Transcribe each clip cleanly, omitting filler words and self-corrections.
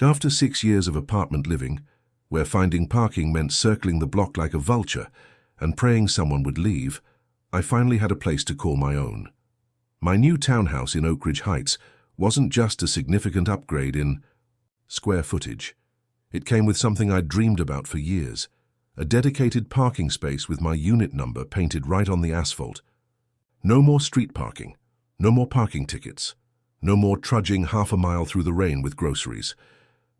After 6 years of apartment living, where finding parking meant circling the block like a vulture and praying someone would leave, I finally had a place to call my own. My new townhouse in Oak Ridge Heights wasn't just a significant upgrade in square footage. It came with something I'd dreamed about for years, a dedicated parking space with my unit number painted right on the asphalt. No more street parking, no more parking tickets, no more trudging half a mile through the rain with groceries.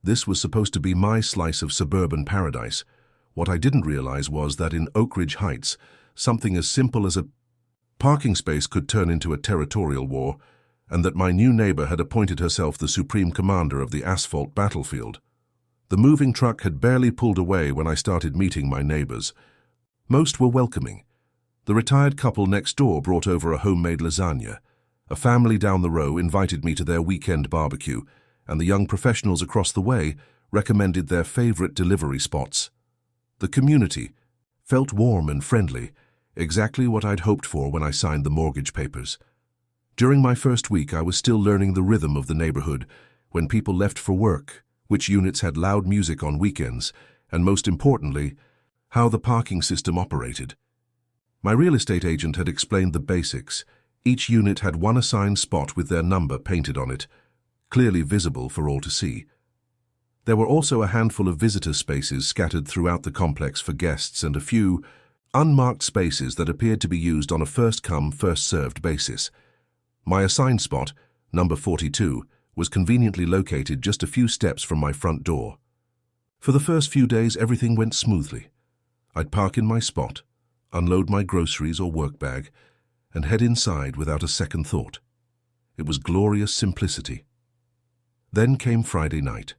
This was supposed to be my slice of suburban paradise. What I didn't realize was that in Oak Ridge Heights, something as simple as a parking space could turn into a territorial war, and that my new neighbor had appointed herself the supreme commander of the asphalt battlefield. The moving truck had barely pulled away when I started meeting my neighbors. Most were welcoming. The retired couple next door brought over a homemade lasagna. A family down the row invited me to their weekend barbecue, and the young professionals across the way recommended their favorite delivery spots. The community felt warm and friendly, exactly what I'd hoped for when I signed the mortgage papers. During my first week, I was still learning the rhythm of the neighborhood, when people left for work, which units had loud music on weekends, and most importantly, how the parking system operated. My real estate agent had explained the basics. Each unit had one assigned spot with their number painted on it, clearly visible for all to see. There were also a handful of visitor spaces scattered throughout the complex for guests and a few unmarked spaces that appeared to be used on a first-come, first-served basis. My assigned spot, number 42, was conveniently located just a few steps from my front door. For the first few days, everything went smoothly. I'd park in my spot, unload my groceries or work bag, and head inside without a second thought. It was glorious simplicity. Then came Friday night.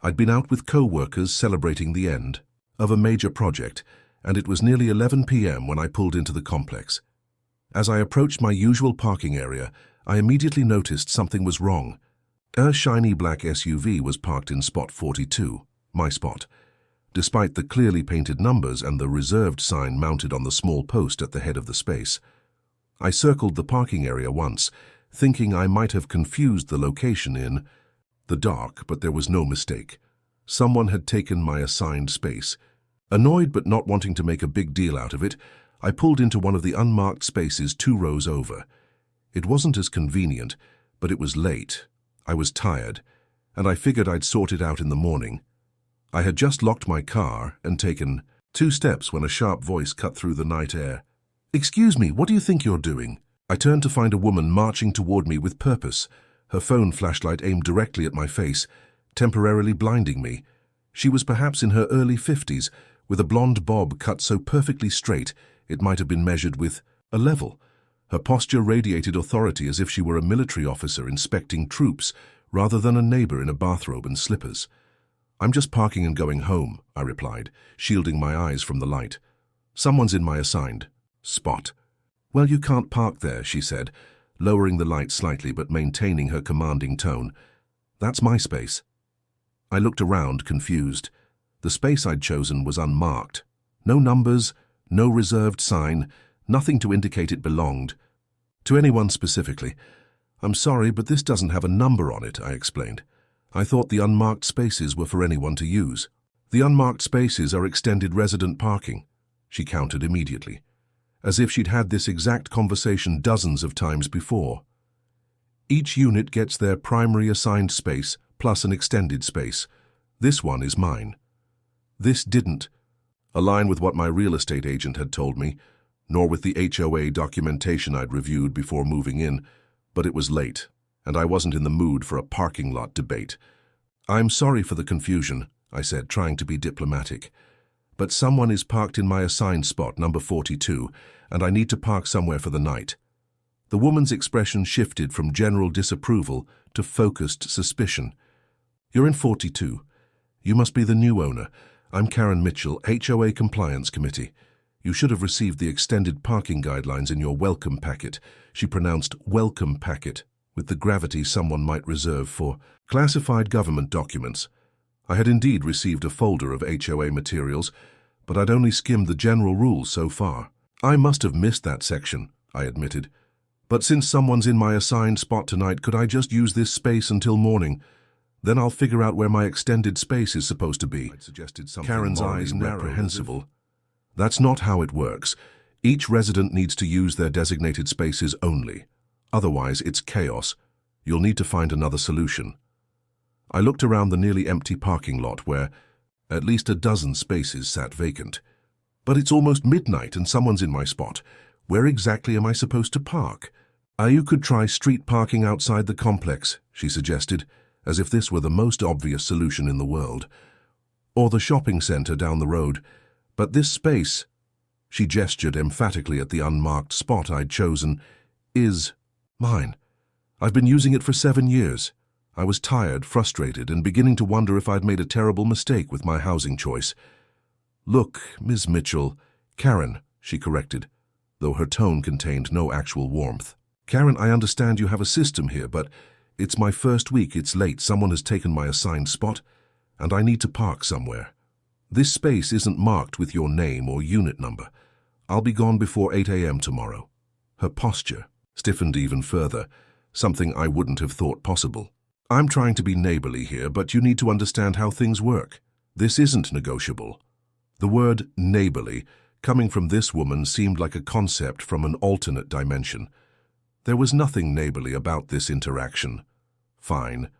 I'd been out with co-workers celebrating the end of a major project, and it was nearly 11 p.m. when I pulled into the complex. As I approached my usual parking area, I immediately noticed something was wrong. A shiny black SUV was parked in spot 42, my spot, despite the clearly painted numbers and the reserved sign mounted on the small post at the head of the space. I circled the parking area once, thinking I might have confused the location in the dark, but there was no mistake. Someone had taken my assigned space. Annoyed but not wanting to make a big deal out of it, I pulled into one of the unmarked spaces 2 rows over. It wasn't as convenient, but it was late. I was tired, and I figured I'd sort it out in the morning. I had just locked my car and taken 2 steps when a sharp voice cut through the night air. "Excuse me, what do you think you're doing?" I turned to find a woman marching toward me with purpose, her phone flashlight aimed directly at my face, temporarily blinding me. She was perhaps in her early 50s, with a blonde bob cut so perfectly straight it might have been measured with a level. Her posture radiated authority as if she were a military officer inspecting troops rather than a neighbor in a bathrobe and slippers. "I'm just parking and going home," I replied, shielding my eyes from the light. "Someone's in my assigned spot." "Well, you can't park there," she said, lowering the light slightly but maintaining her commanding tone. "That's my space." I looked around, confused. The space I'd chosen was unmarked. No numbers, no reserved sign, nothing to indicate it belonged to anyone specifically. "I'm sorry, but this doesn't have a number on it," I explained. "I thought the unmarked spaces were for anyone to use." "The unmarked spaces are extended resident parking," she countered immediately, as if she'd had this exact conversation dozens of times before. "Each unit gets their primary assigned space plus an extended space. This one is mine." This didn't align with what my real estate agent had told me, nor with the HOA documentation I'd reviewed before moving in, but it was late, and I wasn't in the mood for a parking lot debate. "I'm sorry for the confusion," I said, trying to be diplomatic. "But someone is parked in my assigned spot, number 42, and I need to park somewhere for the night." The woman's expression shifted from general disapproval to focused suspicion. "You're in 42. You must be the new owner. I'm Karen Mitchell, HOA Compliance Committee. You should have received the extended parking guidelines in your welcome packet." She pronounced welcome packet with the gravity someone might reserve for classified government documents. I had indeed received a folder of HOA materials, but I'd only skimmed the general rules so far. "I must have missed that section," I admitted. "But since someone's in my assigned spot tonight, could I just use this space until morning?" Then I'll figure out where my extended space is supposed to be. Karen's eyes reprehensible. That's not how it works. Each resident needs to use their designated spaces only. Otherwise, it's chaos. You'll need to find another solution. I looked around the nearly empty parking lot where at least a dozen spaces sat vacant. But it's almost midnight and someone's in my spot. Where exactly am I supposed to park? You could try street parking outside the complex, she suggested, as if this were the most obvious solution in the world. Or the shopping center down the road. But this space, she gestured emphatically at the unmarked spot I'd chosen, is mine. I've been using it for 7 years. I was tired, frustrated, and beginning to wonder if I'd made a terrible mistake with my housing choice. Look, Ms. Mitchell, Karen, she corrected, though her tone contained no actual warmth. Karen, I understand you have a system here, but it's my first week, it's late, someone has taken my assigned spot, and I need to park somewhere. This space isn't marked with your name or unit number. I'll be gone before 8 a.m. tomorrow. Her posture stiffened even further, something I wouldn't have thought possible. I'm trying to be neighborly here, but you need to understand how things work. This isn't negotiable. The word neighborly, coming from this woman, seemed like a concept from an alternate dimension. There was nothing neighborly about this interaction. Fine.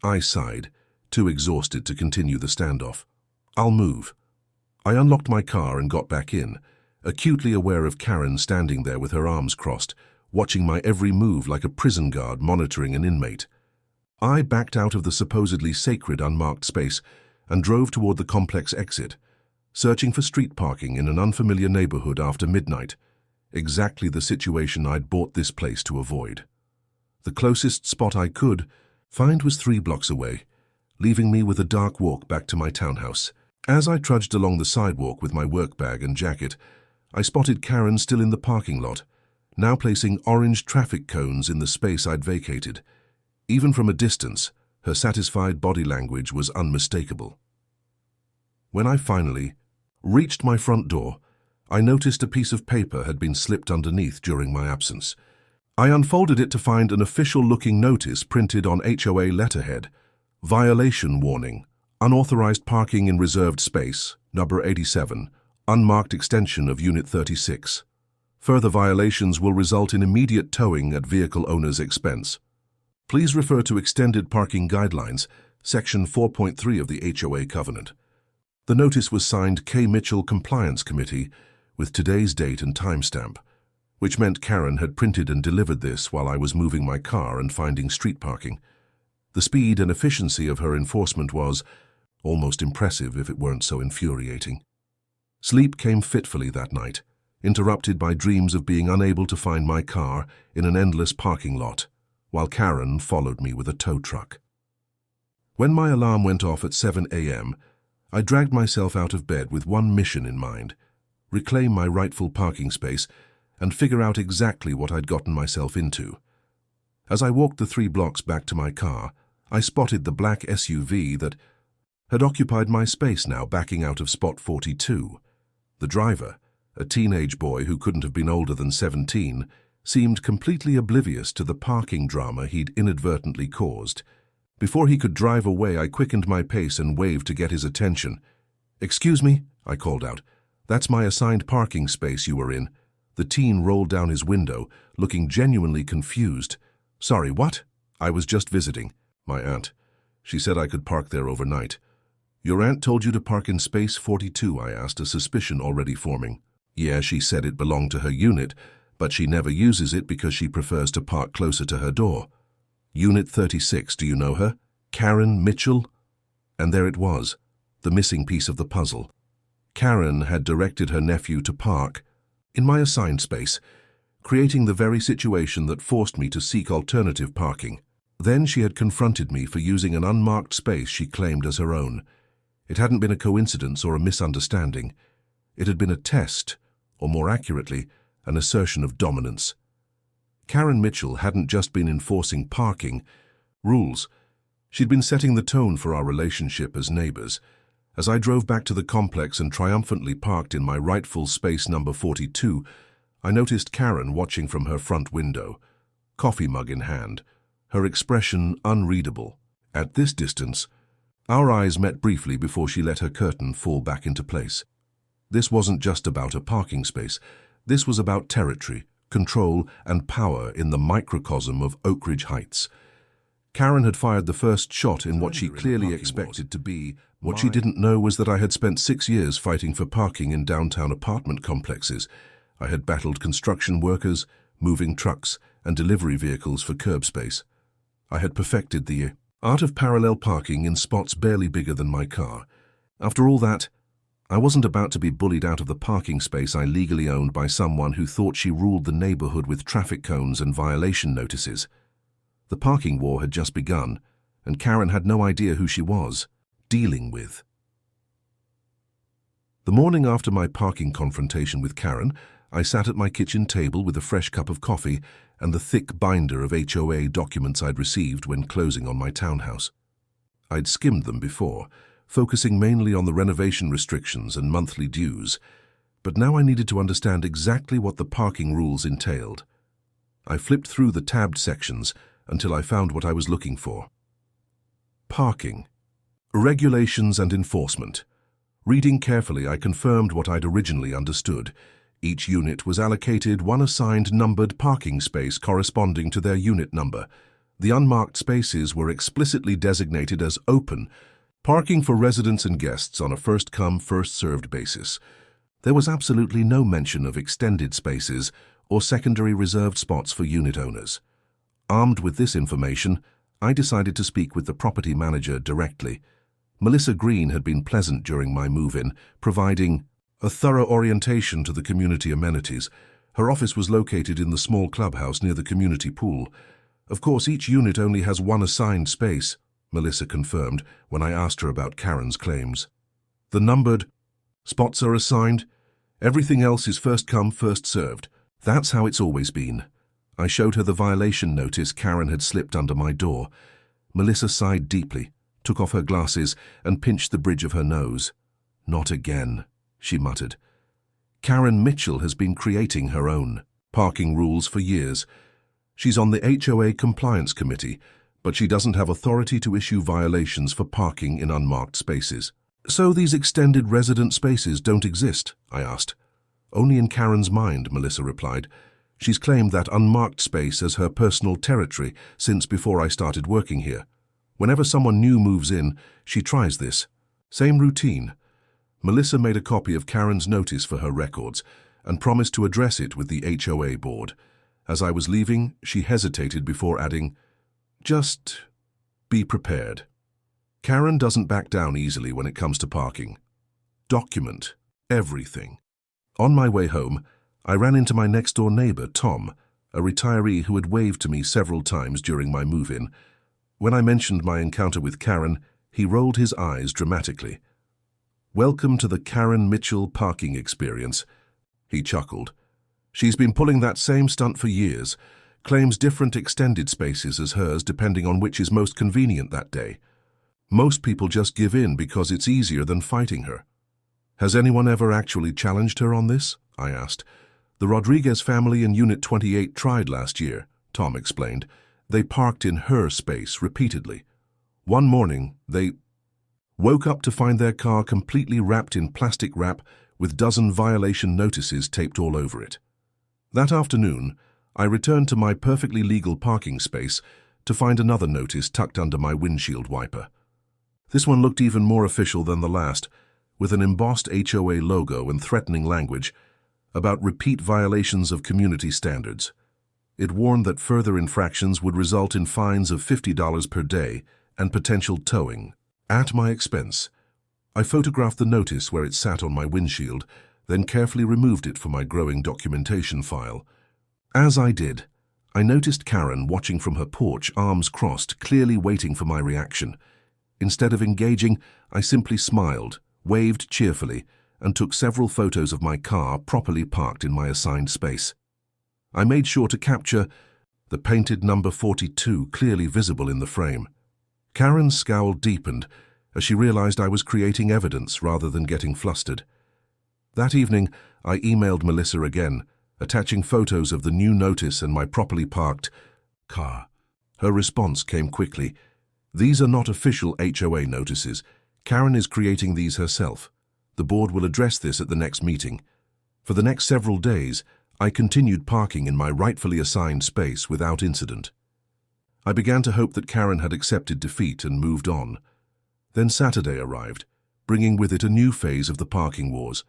I sighed, too exhausted to continue the standoff. I'll move. I unlocked my car and got back in, acutely aware of Karen standing there with her arms crossed, watching my every move like a prison guard monitoring an inmate. I backed out of the supposedly sacred unmarked space and drove toward the complex exit, searching for street parking in an unfamiliar neighborhood after midnight, exactly the situation I'd bought this place to avoid. The closest spot I could find was 3 blocks away, leaving me with a dark walk back to my townhouse. As I trudged along the sidewalk with my work bag and jacket, I spotted Karen still in the parking lot, now placing orange traffic cones in the space I'd vacated. Even from a distance, her satisfied body language was unmistakable. When I finally reached my front door, I noticed a piece of paper had been slipped underneath during my absence. I unfolded it to find an official-looking notice printed on HOA letterhead. Violation warning. Unauthorized parking in reserved space, number 87, unmarked extension of Unit 36. Further violations will result in immediate towing at vehicle owner's expense. Please refer to Extended Parking Guidelines, Section 4.3 of the HOA Covenant. The notice was signed K. Mitchell Compliance Committee with today's date and timestamp, which meant Karen had printed and delivered this while I was moving my car and finding street parking. The speed and efficiency of her enforcement was almost impressive if it weren't so infuriating. Sleep came fitfully that night, interrupted by dreams of being unable to find my car in an endless parking lot, while Karen followed me with a tow truck. When my alarm went off at 7 a.m., I dragged myself out of bed with one mission in mind: reclaim my rightful parking space and figure out exactly what I'd gotten myself into. As I walked the 3 blocks back to my car, I spotted the black SUV that had occupied my space now backing out of spot 42. The driver, a teenage boy who couldn't have been older than 17, seemed completely oblivious to the parking drama he'd inadvertently caused. Before he could drive away, I quickened my pace and waved to get his attention. "Excuse me," I called out. "That's my assigned parking space you were in." The teen rolled down his window, looking genuinely confused. "Sorry, what?" "I was just visiting. My aunt. She said I could park there overnight." "Your aunt told you to park in space 42, I asked, a suspicion already forming. "Yeah, she said it belonged to her unit, but she never uses it because she prefers to park closer to her door." "Unit 36, do you know her? Karen Mitchell?" And there it was, the missing piece of the puzzle. Karen had directed her nephew to park in my assigned space, creating the very situation that forced me to seek alternative parking. Then she had confronted me for using an unmarked space she claimed as her own. It hadn't been a coincidence or a misunderstanding. It had been a test, or more accurately, an assertion of dominance. Karen Mitchell hadn't just been enforcing parking rules. She'd been setting the tone for our relationship as neighbors. As I drove back to the complex and triumphantly parked in my rightful space number 42, I noticed Karen watching from her front window, coffee mug in hand, her expression unreadable. At this distance, our eyes met briefly before she let her curtain fall back into place. This wasn't just about a parking space. This was about territory, control, and power in the microcosm of Oak Ridge Heights. Karen had fired the first shot in what she clearly expected to be. What she didn't know was that I had spent 6 years fighting for parking in downtown apartment complexes. I had battled construction workers, moving trucks, and delivery vehicles for curb space. I had perfected the art of parallel parking in spots barely bigger than my car. After all that, I wasn't about to be bullied out of the parking space I legally owned by someone who thought she ruled the neighborhood with traffic cones and violation notices. The parking war had just begun, and Karen had no idea who she was dealing with. The morning after my parking confrontation with Karen, I sat at my kitchen table with a fresh cup of coffee and the thick binder of HOA documents I'd received when closing on my townhouse. I'd skimmed them before, focusing mainly on the renovation restrictions and monthly dues, but now I needed to understand exactly what the parking rules entailed. I flipped through the tabbed sections until I found what I was looking for. Parking. Regulations and enforcement. Reading carefully, I confirmed what I'd originally understood. Each unit was allocated one assigned numbered parking space corresponding to their unit number. The unmarked spaces were explicitly designated as open, parking for residents and guests on a first-come, first-served basis. There was absolutely no mention of extended spaces or secondary reserved spots for unit owners. Armed with this information, I decided to speak with the property manager directly. Melissa Green had been pleasant during my move-in, providing a thorough orientation to the community amenities. Her office was located in the small clubhouse near the community pool. Of course, each unit only has one assigned space, Melissa confirmed when I asked her about Karen's claims. The numbered spots are assigned. Everything else is first come, first served. That's how it's always been. I showed her the violation notice Karen had slipped under my door. Melissa sighed deeply, took off her glasses, and pinched the bridge of her nose. Not again, she muttered. Karen Mitchell has been creating her own parking rules for years. She's on the HOA compliance committee, but she doesn't have authority to issue violations for parking in unmarked spaces. So these extended resident spaces don't exist? I asked. Only in Karen's mind, Melissa replied. She's claimed that unmarked space as her personal territory since before I started working here. Whenever someone new moves in, she tries this. Same routine. Melissa made a copy of Karen's notice for her records and promised to address it with the HOA board. As I was leaving, she hesitated before adding, "Just be prepared. Karen doesn't back down easily when it comes to parking. Document everything." On my way home, I ran into my next-door neighbor, Tom, a retiree who had waved to me several times during my move-in. When I mentioned my encounter with Karen, he rolled his eyes dramatically. "Welcome to the Karen Mitchell parking experience," he chuckled. "She's been pulling that same stunt for years, claims different extended spaces as hers depending on which is most convenient that day. Most people just give in because it's easier than fighting her." "Has anyone ever actually challenged her on this?" I asked. "The Rodriguez family in Unit 28 tried last year," Tom explained. "They parked in her space repeatedly. One morning, they woke up to find their car completely wrapped in plastic wrap with dozen violation notices taped all over it. That afternoon, I returned to my perfectly legal parking space to find another notice tucked under my windshield wiper. This one looked even more official than the last, with an embossed HOA logo and threatening language about repeat violations of community standards. It warned that further infractions would result in fines of $50 per day and potential towing, at my expense. I photographed the notice where it sat on my windshield, then carefully removed it from my growing documentation file. As I did, I noticed Karen watching from her porch, arms crossed, clearly waiting for my reaction. Instead of engaging, I simply smiled, waved cheerfully, and took several photos of my car properly parked in my assigned space. I made sure to capture the painted number 42 clearly visible in the frame. Karen's scowl deepened as she realized I was creating evidence rather than getting flustered. That evening, I emailed Melissa again, attaching photos of the new notice and my properly parked car. Her response came quickly. These are not official HOA notices. Karen is creating these herself. The board will address this at the next meeting. For the next several days, I continued parking in my rightfully assigned space without incident. I began to hope that Karen had accepted defeat and moved on. Then Saturday arrived, bringing with it a new phase of the parking wars.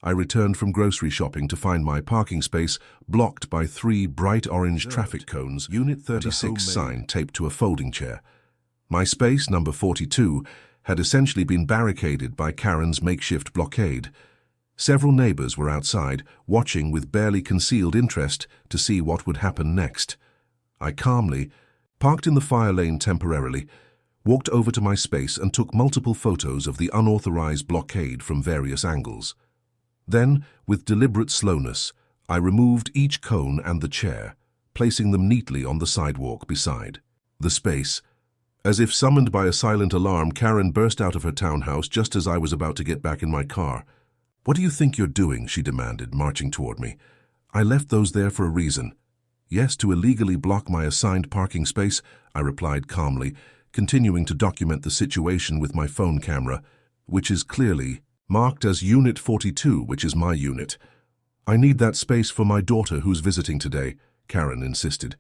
I returned from grocery shopping to find my parking space blocked by 3 bright orange traffic cones, Unit 36 sign taped to a folding chair. My space, number 42, had essentially been barricaded by Karen's makeshift blockade. Several neighbors were outside, watching with barely concealed interest to see what would happen next. I calmly, parked in the fire lane temporarily, walked over to my space and took multiple photos of the unauthorized blockade from various angles. Then, with deliberate slowness, I removed each cone and the chair, placing them neatly on the sidewalk beside the space. As if summoned by a silent alarm, Karen burst out of her townhouse just as I was about to get back in my car. "What do you think you're doing?" she demanded, marching toward me. "I left those there for a reason." "Yes, to illegally block my assigned parking space," I replied calmly, continuing to document the situation with my phone camera, which is clearly marked as Unit 42, which is my unit. "I need that space for my daughter who's visiting today," Karen insisted.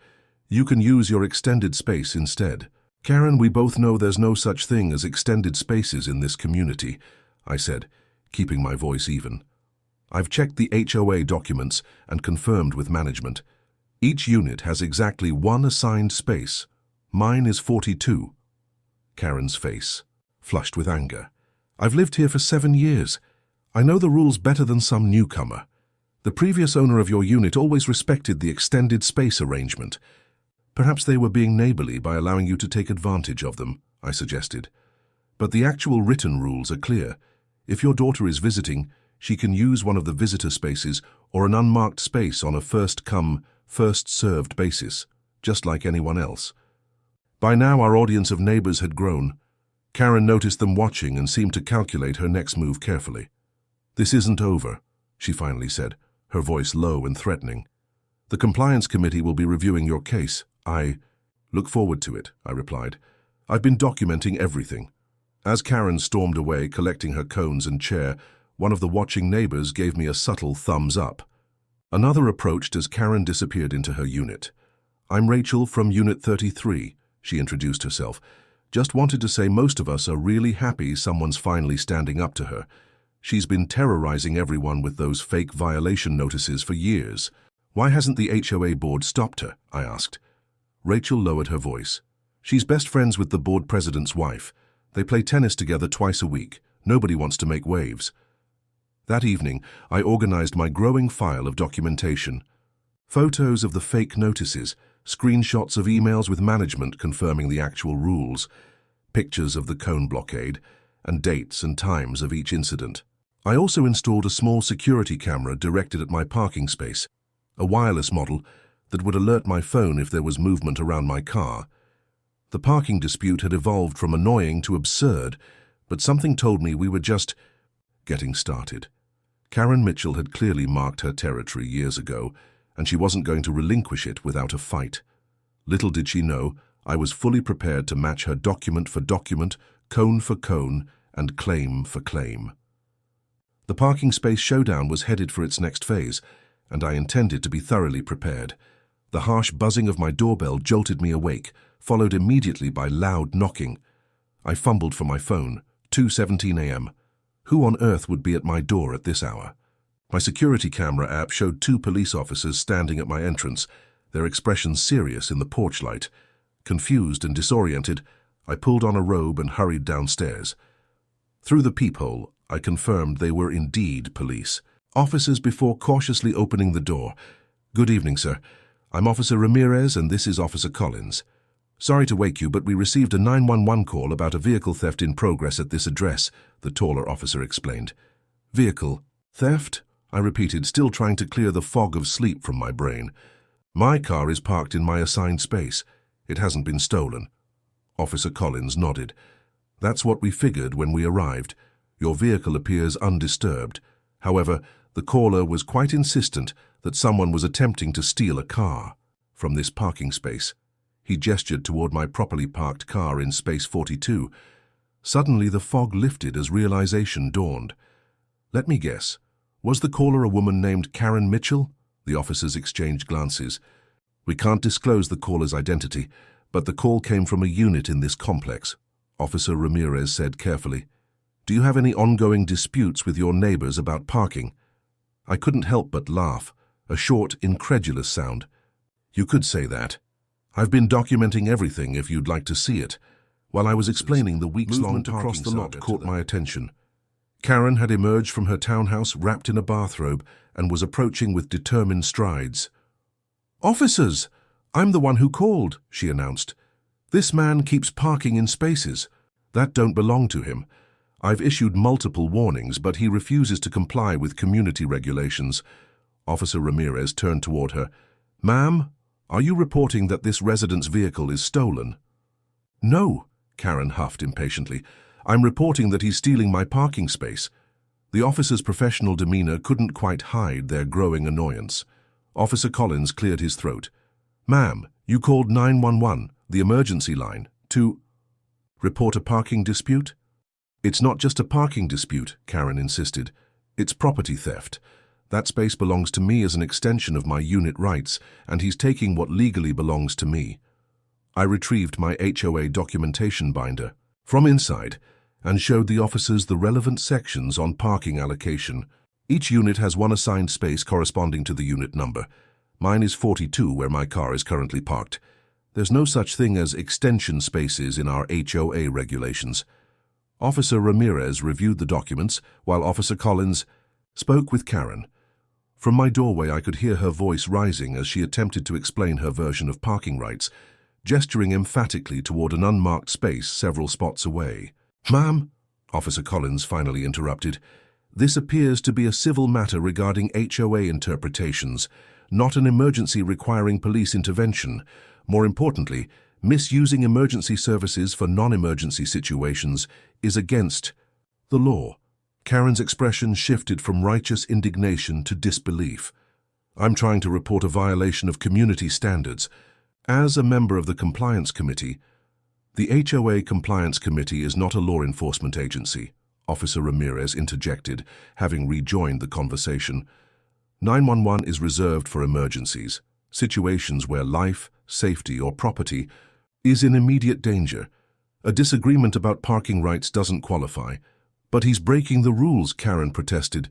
"You can use your extended space instead." "Karen, we both know there's no such thing as extended spaces in this community," I said, keeping my voice even. "I've checked the HOA documents and confirmed with management. Each unit has exactly 1 assigned space. Mine is 42. Karen's face flushed with anger. "I've lived here for 7 years. I know the rules better than some newcomer. The previous owner of your unit always respected the extended space arrangement. Perhaps they were being neighborly by allowing you to take advantage of them," I suggested. "But the actual written rules are clear. If your daughter is visiting, she can use one of the visitor spaces or an unmarked space on a first-come, first-served basis, just like anyone else." By now our audience of neighbors had grown. Karen noticed them watching and seemed to calculate her next move carefully. "This isn't over," she finally said, her voice low and threatening. "The compliance committee will be reviewing your case. I look forward to it," I replied. "I've been documenting everything." As Karen stormed away, collecting her cones and chair, one of the watching neighbors gave me a subtle thumbs up. Another approached as Karen disappeared into her unit. "I'm Rachel from Unit 33, she introduced herself. "Just wanted to say most of us are really happy someone's finally standing up to her. She's been terrorizing everyone with those fake violation notices for years." "Why hasn't the HOA board stopped her?" I asked. Rachel lowered her voice. "She's best friends with the board president's wife. They play tennis together twice a week. Nobody wants to make waves." That evening, I organized my growing file of documentation. Photos of the fake notices, screenshots of emails with management confirming the actual rules, pictures of the cone blockade, and dates and times of each incident. I also installed a small security camera directed at my parking space, a wireless model that would alert my phone if there was movement around my car. The parking dispute had evolved from annoying to absurd, but something told me we were just getting started. Karen Mitchell had clearly marked her territory years ago, and she wasn't going to relinquish it without a fight. Little did she know, I was fully prepared to match her document for document, cone for cone, and claim for claim. The parking space showdown was headed for its next phase, and I intended to be thoroughly prepared. The harsh buzzing of my doorbell jolted me awake, followed immediately by loud knocking. I fumbled for my phone. 2:17 a.m. Who on earth would be at my door at this hour? My security camera app showed 2 police officers standing at my entrance, their expressions serious in the porch light. Confused and disoriented, I pulled on a robe and hurried downstairs. Through the peephole, I confirmed they were indeed police. Officers before cautiously opening the door. "Good evening, sir. I'm Officer Ramirez and this is Officer Collins. Sorry to wake you, but we received a 911 call about a vehicle theft in progress at this address," the taller officer explained. "Vehicle theft?" I repeated, still trying to clear the fog of sleep from my brain. "My car is parked in my assigned space. It hasn't been stolen." Officer Collins nodded. "That's what we figured when we arrived. Your vehicle appears undisturbed. However, the caller was quite insistent that someone was attempting to steal a car from this parking space. He gestured toward my properly parked car in space 42. Suddenly the fog lifted as realization dawned. Let me guess. Was the caller a woman named Karen Mitchell? The officers exchanged glances. We can't disclose the caller's identity, but the call came from a unit in this complex, Officer Ramirez said carefully. Do you have any ongoing disputes with your neighbors about parking? I couldn't help but laugh, a short, incredulous sound. You could say that. I've been documenting everything if you'd like to see it. While I was explaining, the weeks-long parking across the lot caught my attention. Karen had emerged from her townhouse wrapped in a bathrobe and was approaching with determined strides. "Officers! I'm the one who called," she announced. "This man keeps parking in spaces. That don't belong to him. I've issued multiple warnings, but he refuses to comply with community regulations." Officer Ramirez turned toward her. "Ma'am, are you reporting that this resident's vehicle is stolen?" "No," Karen huffed impatiently. "I'm reporting that he's stealing my parking space." The officer's professional demeanor couldn't quite hide their growing annoyance. Officer Collins cleared his throat. "Ma'am, you called 911, the emergency line, to report a parking dispute?" "It's not just a parking dispute," Karen insisted. "It's property theft. That space belongs to me as an extension of my unit rights, and he's taking what legally belongs to me." I retrieved my HOA documentation binder from inside and showed the officers the relevant sections on parking allocation. Each unit has one assigned space corresponding to the unit number. Mine is 42, where my car is currently parked. There's no such thing as extension spaces in our HOA regulations. Officer Ramirez reviewed the documents, while Officer Collins spoke with Karen. From my doorway I could hear her voice rising as she attempted to explain her version of parking rights, gesturing emphatically toward an unmarked space several spots away. "Ma'am," Officer Collins finally interrupted, "this appears to be a civil matter regarding HOA interpretations, not an emergency requiring police intervention. More importantly, misusing emergency services for non-emergency situations is against the law." Karen's expression shifted from righteous indignation to disbelief. "I'm trying to report a violation of community standards. As a member of the Compliance Committee, the HOA Compliance Committee is not a law enforcement agency," Officer Ramirez interjected, having rejoined the conversation. 911 is reserved for emergencies, situations where life, safety, or property is in immediate danger. A disagreement about parking rights doesn't qualify. "But he's breaking the rules," Karen protested.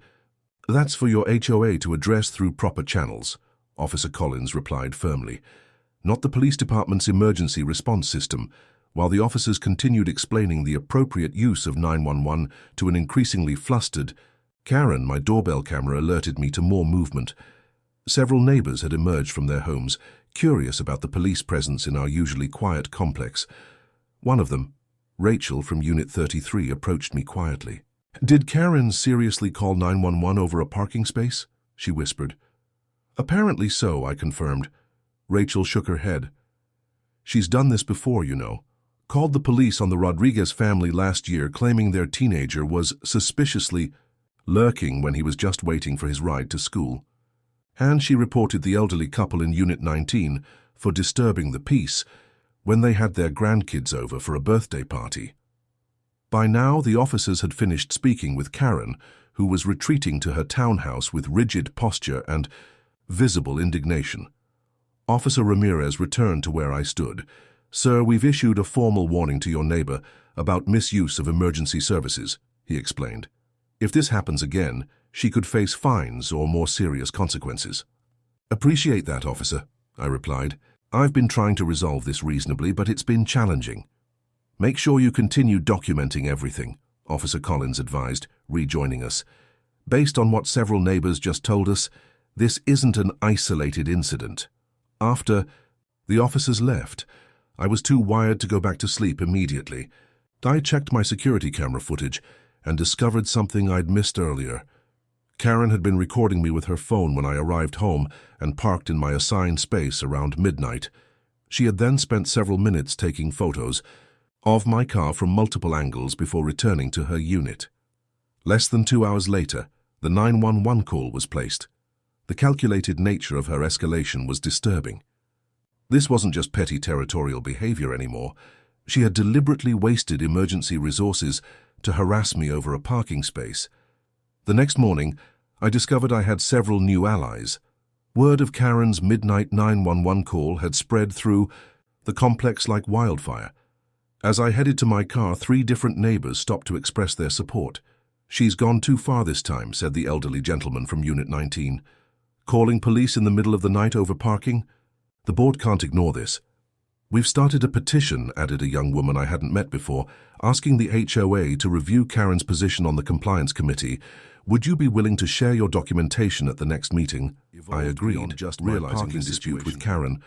"That's for your HOA to address through proper channels," Officer Collins replied firmly. "Not the police department's emergency response system." While the officers continued explaining the appropriate use of 911 to an increasingly flustered Karen, my doorbell camera alerted me to more movement. Several neighbors had emerged from their homes, curious about the police presence in our usually quiet complex. One of them, Rachel from Unit 33, approached me quietly. "Did Karen seriously call 911 over a parking space?" she whispered. "Apparently so," I confirmed. Rachel shook her head. "She's done this before, you know. Called the police on the Rodriguez family last year, claiming their teenager was suspiciously lurking when he was just waiting for his ride to school. And she reported the elderly couple in Unit 19 for disturbing the peace when they had their grandkids over for a birthday party." By now, the officers had finished speaking with Karen, who was retreating to her townhouse with rigid posture and visible indignation. Officer Ramirez returned to where I stood. "Sir, we've issued a formal warning to your neighbor about misuse of emergency services," he explained. "If this happens again, she could face fines or more serious consequences." "Appreciate that, officer," I replied. "I've been trying to resolve this reasonably, but it's been challenging." "Make sure you continue documenting everything," Officer Collins advised, rejoining us. "Based on what several neighbors just told us, this isn't an isolated incident." After the officers left, I was too wired to go back to sleep immediately. I checked my security camera footage and discovered something I'd missed earlier. Karen had been recording me with her phone when I arrived home and parked in my assigned space around midnight. She had then spent several minutes taking photos of my car from multiple angles before returning to her unit. Less than 2 hours later, the 911 call was placed. The calculated nature of her escalation was disturbing. This wasn't just petty territorial behavior anymore. She had deliberately wasted emergency resources to harass me over a parking space. The next morning, I discovered I had several new allies. Word of Karen's midnight 911 call had spread through the complex like wildfire. As I headed to my car, 3 different neighbors stopped to express their support. "She's gone too far this time," said the elderly gentleman from Unit 19. "Calling police in the middle of the night over parking? The board can't ignore this." "We've started a petition," added a young woman I hadn't met before, "asking the HOA to review Karen's position on the compliance committee. Would you be willing to share your documentation at the next meeting?" I agreed, just realizing the dispute with Karen.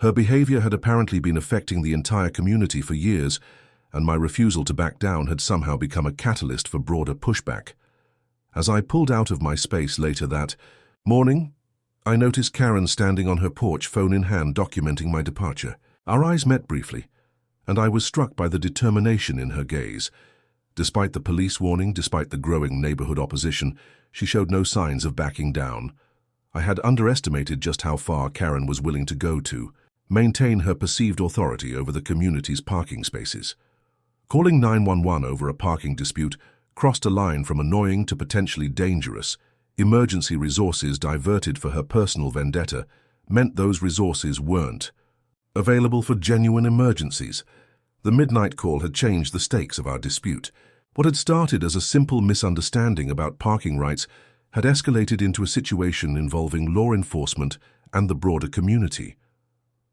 Her behavior had apparently been affecting the entire community for years, and my refusal to back down had somehow become a catalyst for broader pushback. As I pulled out of my space later that morning, I noticed Karen standing on her porch, phone in hand, documenting my departure. Our eyes met briefly, and I was struck by the determination in her gaze. Despite the police warning, despite the growing neighborhood opposition, she showed no signs of backing down. I had underestimated just how far Karen was willing to go to maintain her perceived authority over the community's parking spaces. Calling 911 over a parking dispute crossed a line from annoying to potentially dangerous. Emergency resources diverted for her personal vendetta meant those resources weren't available for genuine emergencies. The midnight call had changed the stakes of our dispute. What had started as a simple misunderstanding about parking rights had escalated into a situation involving law enforcement and the broader community.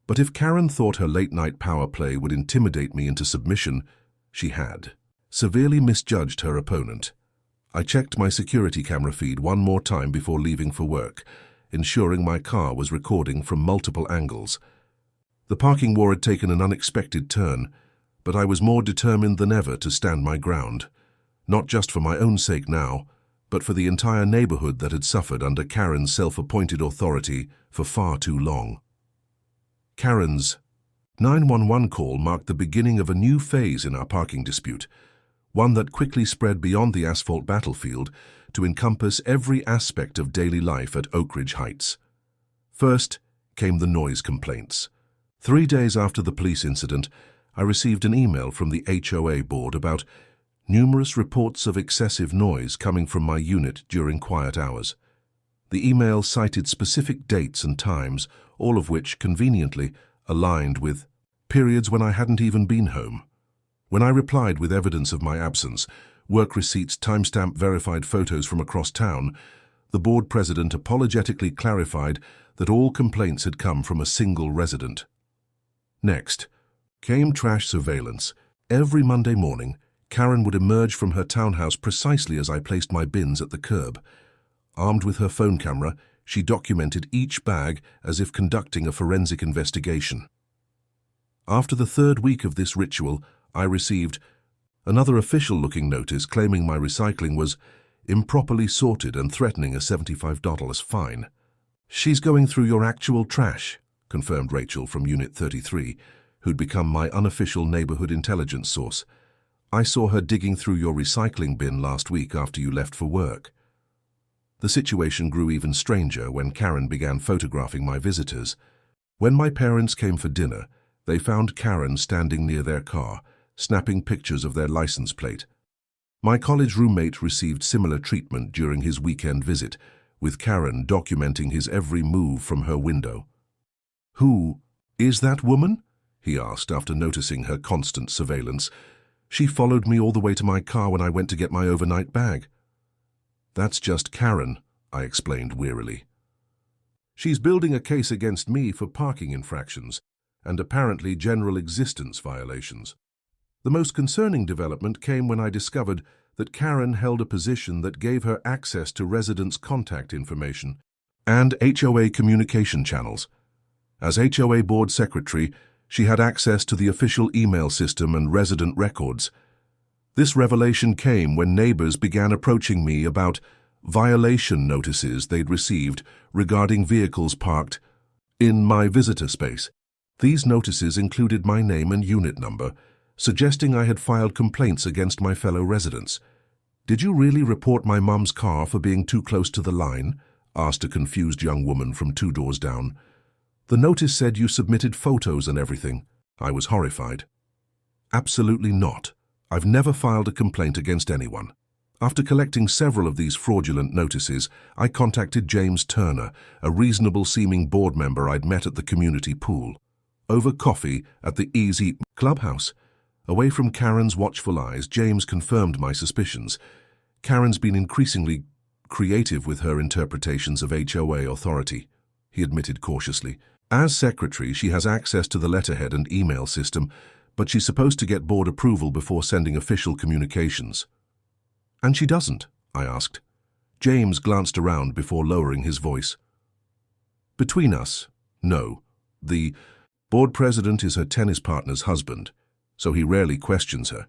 But if Karen thought her late-night power play would intimidate me into submission, she had severely misjudged her opponent. I checked my security camera feed one more time before leaving for work, ensuring my car was recording from multiple angles. The parking war had taken an unexpected turn, but I was more determined than ever to stand my ground, not just for my own sake now, but for the entire neighborhood that had suffered under Karen's self-appointed authority for far too long. Karen's 911 call marked the beginning of a new phase in our parking dispute, one that quickly spread beyond the asphalt battlefield to encompass every aspect of daily life at Oak Ridge Heights. First came the noise complaints. 3 days after the police incident, I received an email from the HOA board about numerous reports of excessive noise coming from my unit during quiet hours. The email cited specific dates and times, all of which conveniently aligned with periods when I hadn't even been home. When I replied with evidence of my absence, work receipts, timestamp verified photos from across town, the board president apologetically clarified that all complaints had come from a single resident. Next came trash surveillance. Every Monday morning, Karen would emerge from her townhouse precisely as I placed my bins at the curb. Armed with her phone camera, she documented each bag as if conducting a forensic investigation. After the 3rd week of this ritual, I received another official-looking notice claiming my recycling was improperly sorted and threatening a $75 fine. "She's going through your actual trash," confirmed Rachel from Unit 33, who'd become my unofficial neighborhood intelligence source. "I saw her digging through your recycling bin last week after you left for work." The situation grew even stranger when Karen began photographing my visitors. When my parents came for dinner, they found Karen standing near their car, snapping pictures of their license plate. My college roommate received similar treatment during his weekend visit, with Karen documenting his every move from her window. "Who is that woman?" he asked after noticing her constant surveillance. "She followed me all the way to my car when I went to get my overnight bag." "That's just Karen," I explained wearily. "She's building a case against me for parking infractions and apparently general existence violations." The most concerning development came when I discovered that Karen held a position that gave her access to residents' contact information and HOA communication channels. As HOA board secretary, she had access to the official email system and resident records. This revelation came when neighbors began approaching me about violation notices they'd received regarding vehicles parked in my visitor space. These notices included my name and unit number, suggesting I had filed complaints against my fellow residents. "Did you really report my mum's car for being too close to the line?" asked a confused young woman from 2 doors down. The notice said you submitted photos and everything. I was horrified. Absolutely not. I've never filed a complaint against anyone. After collecting several of these fraudulent notices, I contacted James Turner, a reasonable-seeming board member I'd met at the community pool. Over coffee at the Easy Clubhouse. Away from Karen's watchful eyes, James confirmed my suspicions. Karen's been increasingly creative with her interpretations of HOA authority, he admitted cautiously. As secretary, she has access to the letterhead and email system, but she's supposed to get board approval before sending official communications. And she doesn't, I asked. James glanced around before lowering his voice. Between us, no. The board president is her tennis partner's husband, so he rarely questions her.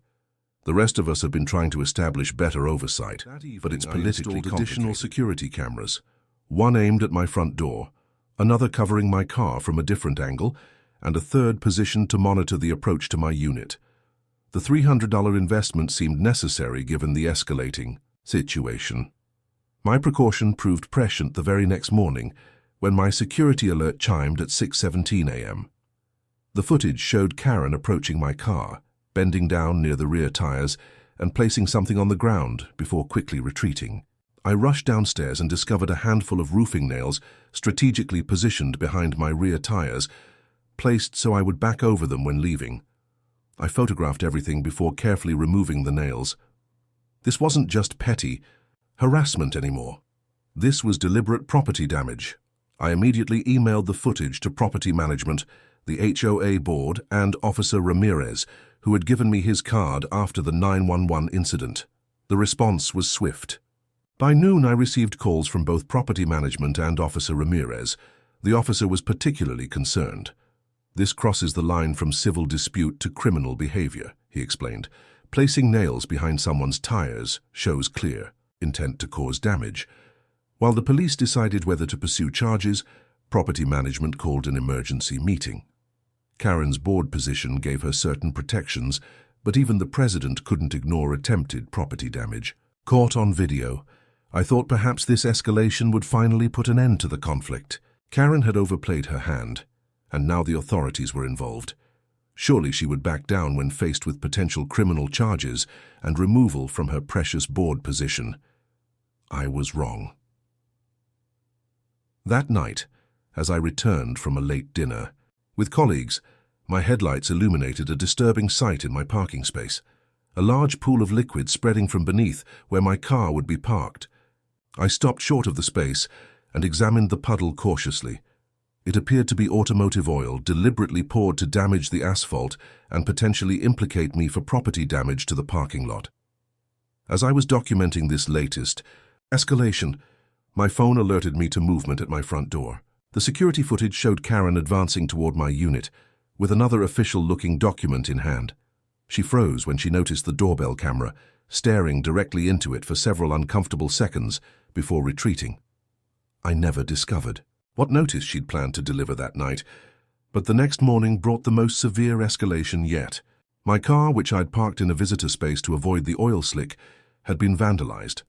The rest of us have been trying to establish better oversight, but it's politically complicated. Additional security cameras, one aimed at my front door, another covering my car from a different angle, and a third positioned to monitor the approach to my unit. The $300 investment seemed necessary given the escalating situation. My precaution proved prescient the very next morning when my security alert chimed at 6:17 a.m. The footage showed Karen approaching my car, bending down near the rear tires and placing something on the ground before quickly retreating. I rushed downstairs and discovered a handful of roofing nails strategically positioned behind my rear tires, placed so I would back over them when leaving. I photographed everything before carefully removing the nails. This wasn't just petty harassment anymore. This was deliberate property damage. I immediately emailed the footage to property management, the HOA board, and Officer Ramirez, who had given me his card after the 911 incident. The response was swift. By noon, I received calls from both property management and Officer Ramirez. The officer was particularly concerned. This crosses the line from civil dispute to criminal behavior, he explained. Placing nails behind someone's tires shows clear intent to cause damage. While the police decided whether to pursue charges, property management called an emergency meeting. Karen's board position gave her certain protections, but even the president couldn't ignore attempted property damage. Caught on video, I thought perhaps this escalation would finally put an end to the conflict. Karen had overplayed her hand, and now the authorities were involved. Surely she would back down when faced with potential criminal charges and removal from her precious board position. I was wrong. That night, as I returned from a late dinner, with colleagues, my headlights illuminated a disturbing sight in my parking space, a large pool of liquid spreading from beneath where my car would be parked. I stopped short of the space and examined the puddle cautiously. It appeared to be automotive oil deliberately poured to damage the asphalt and potentially implicate me for property damage to the parking lot. As I was documenting this latest escalation, my phone alerted me to movement at my front door. The security footage showed Karen advancing toward my unit, with another official-looking document in hand. She froze when she noticed the doorbell camera, staring directly into it for several uncomfortable seconds before retreating. I never discovered what notice she'd planned to deliver that night, but the next morning brought the most severe escalation yet. My car, which I'd parked in a visitor space to avoid the oil slick, had been vandalized.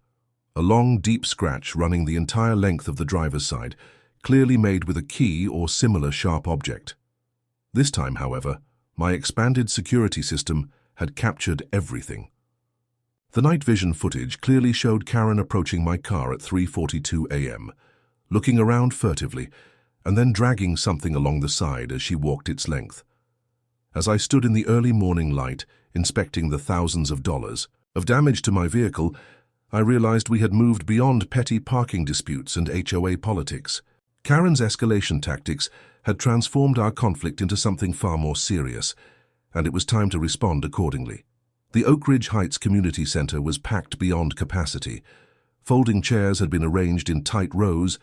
A long, deep scratch running the entire length of the driver's side, clearly made with a key or similar sharp object. This time, however, my expanded security system had captured everything. The night vision footage clearly showed Karen approaching my car at 3:42 a.m., looking around furtively, and then dragging something along the side as she walked its length. As I stood in the early morning light, inspecting the thousands of dollars of damage to my vehicle, I realized we had moved beyond petty parking disputes and HOA politics. Karen's escalation tactics had transformed our conflict into something far more serious, and it was time to respond accordingly. The Oak Ridge Heights Community Center was packed beyond capacity. Folding chairs had been arranged in tight rows,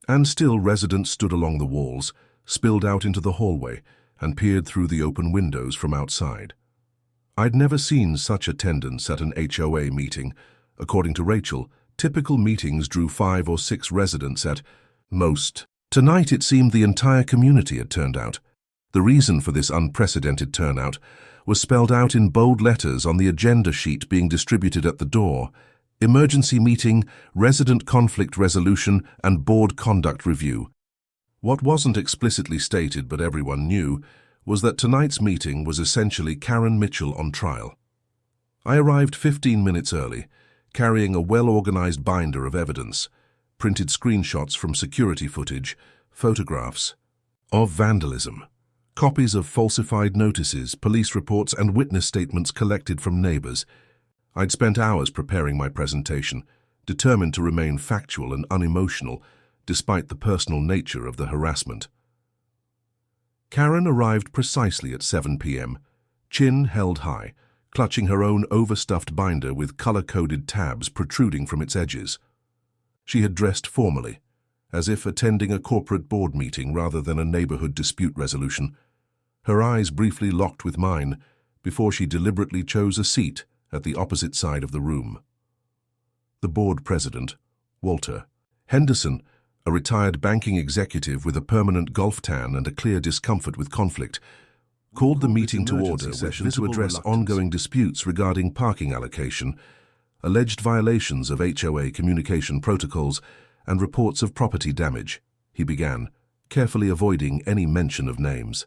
and still residents stood along the walls, spilled out into the hallway, and peered through the open windows from outside. I'd never seen such attendance at an HOA meeting. According to Rachel, typical meetings drew 5 or 6 residents at most. Tonight it seemed the entire community had turned out. The reason for this unprecedented turnout was spelled out in bold letters on the agenda sheet being distributed at the door: emergency meeting, resident conflict resolution, and board conduct review. What wasn't explicitly stated but everyone knew was that tonight's meeting was essentially Karen Mitchell on trial. I arrived 15 minutes early, carrying a well-organized binder of evidence, printed screenshots from security footage, photographs of vandalism, copies of falsified notices, police reports, and witness statements collected from neighbors. I'd spent hours preparing my presentation, determined to remain factual and unemotional, despite the personal nature of the harassment. Karen arrived precisely at 7 p.m., chin held high, clutching her own overstuffed binder with color-coded tabs protruding from its edges. She had dressed formally, as if attending a corporate board meeting rather than a neighborhood dispute resolution. Her eyes briefly locked with mine before she deliberately chose a seat at the opposite side of the room. The board president, Walter Henderson, a retired banking executive with a permanent golf tan and a clear discomfort with conflict, called the meeting to order to address ongoing disputes regarding parking allocation, alleged violations of HOA communication protocols, and reports of property damage. He began, carefully avoiding any mention of names.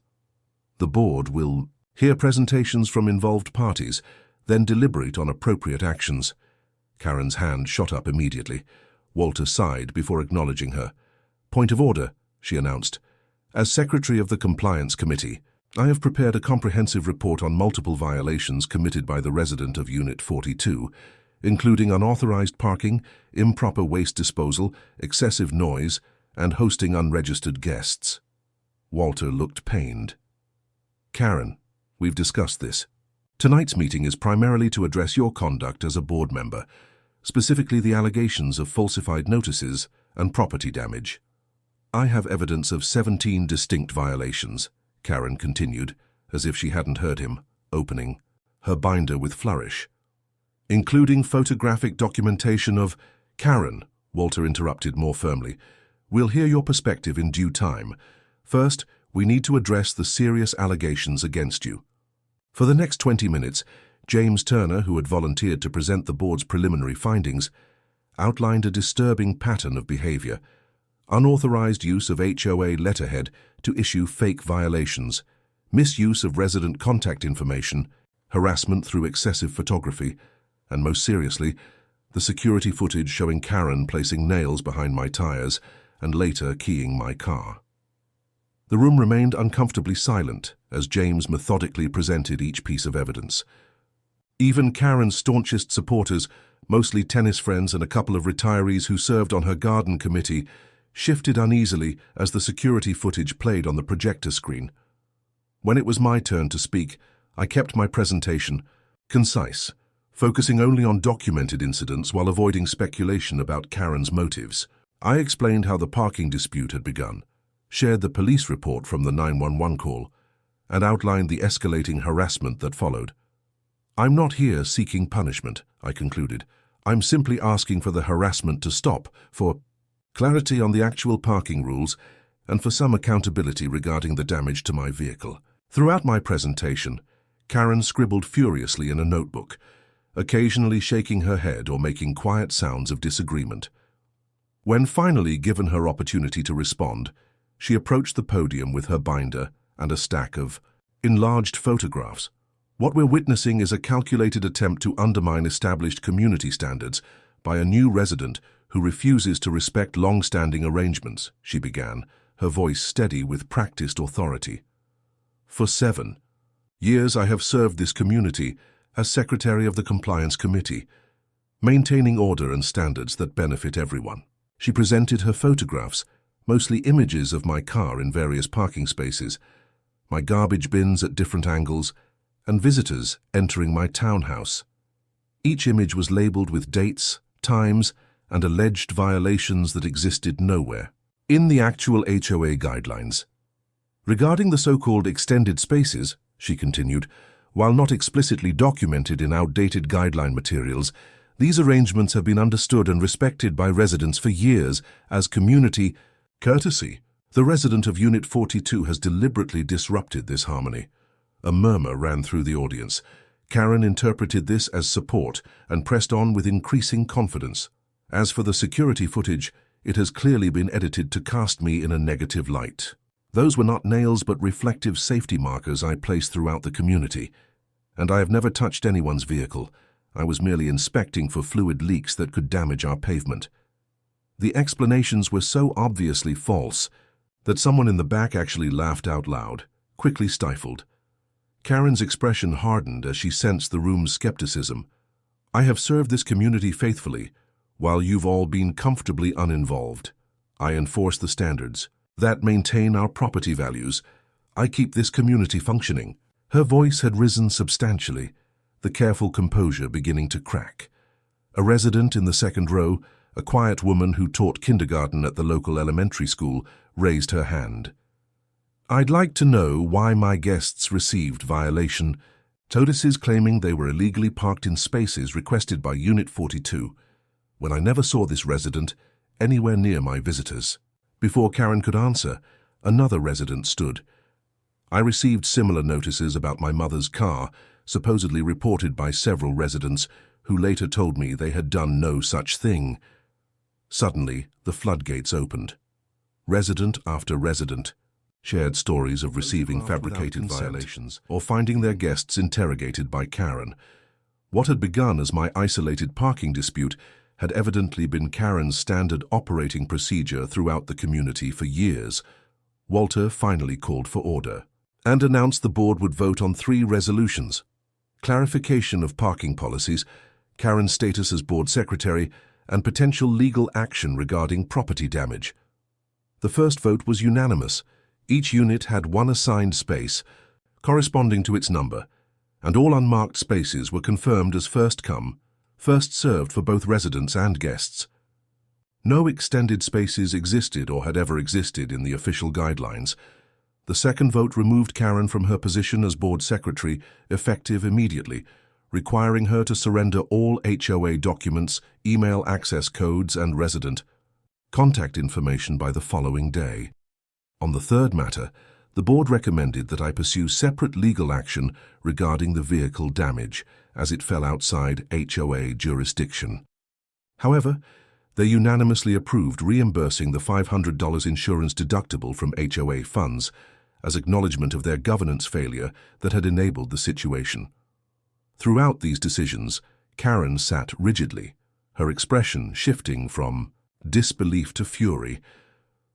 The board will hear presentations from involved parties, then deliberate on appropriate actions. Karen's hand shot up immediately. Walter sighed before acknowledging her. "Point of order," she announced. "As Secretary of the Compliance Committee, I have prepared a comprehensive report on multiple violations committed by the resident of Unit 42, including unauthorized parking, improper waste disposal, excessive noise, and hosting unregistered guests." Walter looked pained. "Karen, we've discussed this. Tonight's meeting is primarily to address your conduct as a board member, specifically the allegations of falsified notices and property damage. I have evidence of 17 distinct violations," Karen continued, as if she hadn't heard him, opening her binder with flourish. "Including photographic documentation of—" "Karen," Walter interrupted more firmly, "we'll hear your perspective in due time. First, we need to address the serious allegations against you." For the next 20 minutes, James Turner, who had volunteered to present the board's preliminary findings, outlined a disturbing pattern of behavior: unauthorized use of HOA letterhead to issue fake violations, misuse of resident contact information, harassment through excessive photography, and most seriously, the security footage showing Karen placing nails behind my tires and later keying my car. The room remained uncomfortably silent as James methodically presented each piece of evidence. Even Karen's staunchest supporters, mostly tennis friends and a couple of retirees who served on her garden committee, shifted uneasily as the security footage played on the projector screen. When it was my turn to speak, I kept my presentation concise, focusing only on documented incidents while avoiding speculation about Karen's motives. I explained how the parking dispute had begun, shared the police report from the 911 call, and outlined the escalating harassment that followed. "I'm not here seeking punishment," I concluded. "I'm simply asking for the harassment to stop, for clarity on the actual parking rules, and for some accountability regarding the damage to my vehicle." Throughout my presentation, Karen scribbled furiously in a notebook, occasionally shaking her head or making quiet sounds of disagreement. When finally given her opportunity to respond, she approached the podium with her binder and a stack of enlarged photographs. "What we're witnessing is a calculated attempt to undermine established community standards by a new resident who refuses to respect long-standing arrangements," she began, her voice steady with practiced authority. "For 7 years I have served this community as Secretary of the Compliance Committee, maintaining order and standards that benefit everyone." She presented her photographs, mostly images of my car in various parking spaces, my garbage bins at different angles, and visitors entering my townhouse. Each image was labeled with dates, times, and alleged violations that existed nowhere in the actual HOA guidelines. "Regarding the so-called extended spaces," she continued, "while not explicitly documented in outdated guideline materials, these arrangements have been understood and respected by residents for years as community courtesy. The resident of Unit 42 has deliberately disrupted this harmony." A murmur ran through the audience. Karen interpreted this as support and pressed on with increasing confidence. "As for the security footage, it has clearly been edited to cast me in a negative light. Those were not nails but reflective safety markers I placed throughout the community, and I have never touched anyone's vehicle. I was merely inspecting for fluid leaks that could damage our pavement. The explanations were so obviously false that someone in the back actually laughed out loud, quickly stifled. Karen's expression hardened as she sensed the room's skepticism. I have served this community faithfully, while you've all been comfortably uninvolved. I enforce the standards that maintain our property values. I keep this community functioning. Her voice had risen substantially, the careful composure beginning to crack. A resident in the second row, a quiet woman who taught kindergarten at the local elementary school, raised her hand. I'd like to know why my guests received violation notices claiming they were illegally parked in spaces requested by Unit 42, when I never saw this resident anywhere near my visitors. Before Karen could answer, another resident stood. I received similar notices about my mother's car, supposedly reported by several residents who later told me they had done no such thing. Suddenly, the floodgates opened. Resident after resident shared stories of receiving fabricated violations or finding their guests interrogated by Karen. What had begun as my isolated parking dispute had evidently been Karen's standard operating procedure throughout the community for years. Walter finally called for order and announced the board would vote on 3 resolutions: clarification of parking policies, Karen's status as board secretary, and potential legal action regarding property damage. The first vote was unanimous. Each unit had 1 assigned space, corresponding to its number, and all unmarked spaces were confirmed as first come, first served for both residents and guests. No extended spaces existed or had ever existed in the official guidelines. The second vote removed Karen from her position as board secretary, effective immediately, requiring her to surrender all HOA documents, email access codes, and resident contact information by the following day. On the third matter, the board recommended that I pursue separate legal action regarding the vehicle damage, as it fell outside HOA jurisdiction. However, they unanimously approved reimbursing the $500 insurance deductible from HOA funds as acknowledgement of their governance failure that had enabled the situation. Throughout these decisions, Karen sat rigidly, her expression shifting from disbelief to fury.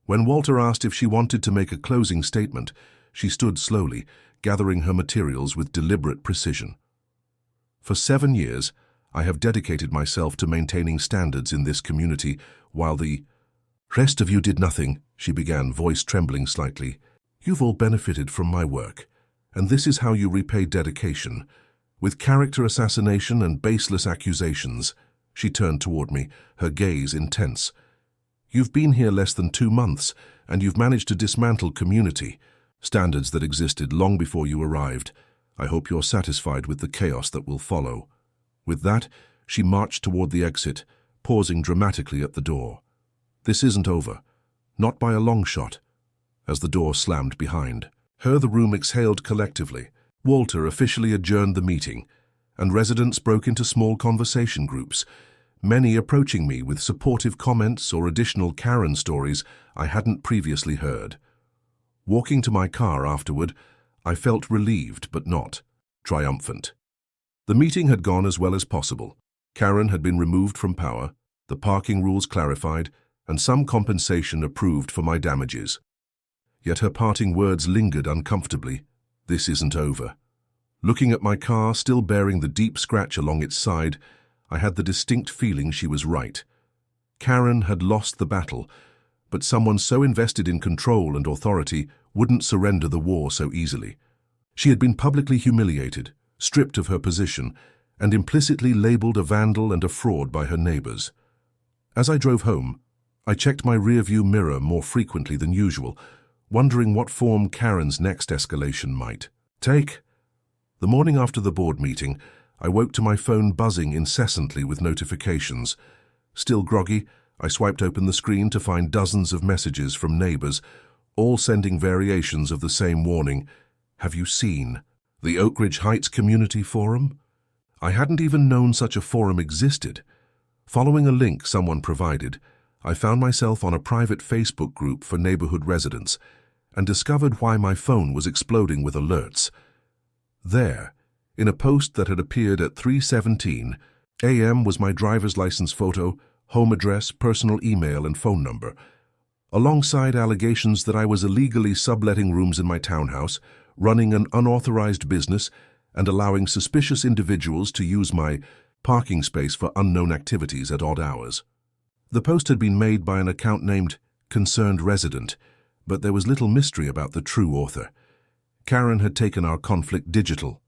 When Walter asked if she wanted to make a closing statement, she stood slowly, gathering her materials with deliberate precision. For 7 years, I have dedicated myself to maintaining standards in this community, while the rest of you did nothing, she began, voice trembling slightly. You've all benefited from my work, and this is how you repay dedication. With character assassination and baseless accusations. She turned toward me, her gaze intense. You've been here less than 2 months, and you've managed to dismantle community, standards that existed long before you arrived. I hope you're satisfied with the chaos that will follow. With that, she marched toward the exit, pausing dramatically at the door. This isn't over, not by a long shot. As the door slammed behind her, the room exhaled collectively. Walter officially adjourned the meeting, and residents broke into small conversation groups, many approaching me with supportive comments or additional Karen stories I hadn't previously heard. Walking to my car afterward, I felt relieved but not triumphant. The meeting had gone as well as possible. Karen had been removed from power, the parking rules clarified, and some compensation approved for my damages. Yet her parting words lingered uncomfortably. This isn't over. Looking at my car, still bearing the deep scratch along its side, I had the distinct feeling she was right. Karen had lost the battle, but someone so invested in control and authority wouldn't surrender the war so easily. She had been publicly humiliated, stripped of her position, and implicitly labeled a vandal and a fraud by her neighbors. As I drove home, I checked my rearview mirror more frequently than usual, wondering what form Karen's next escalation might take. The morning after the board meeting, I woke to my phone buzzing incessantly with notifications. Still groggy, I swiped open the screen to find dozens of messages from neighbors, all sending variations of the same warning. Have you seen the Oak Ridge Heights Community Forum? I hadn't even known such a forum existed. Following a link someone provided, I found myself on a private Facebook group for neighborhood residents and discovered why my phone was exploding with alerts. There, in a post that had appeared at 3:17 a.m. was my driver's license photo, home address, personal email, and phone number, alongside allegations that I was illegally subletting rooms in my townhouse, running an unauthorized business, and allowing suspicious individuals to use my parking space for unknown activities at odd hours. The post had been made by an account named Concerned Resident, but there was little mystery about the true author. Karen had taken our conflict digital.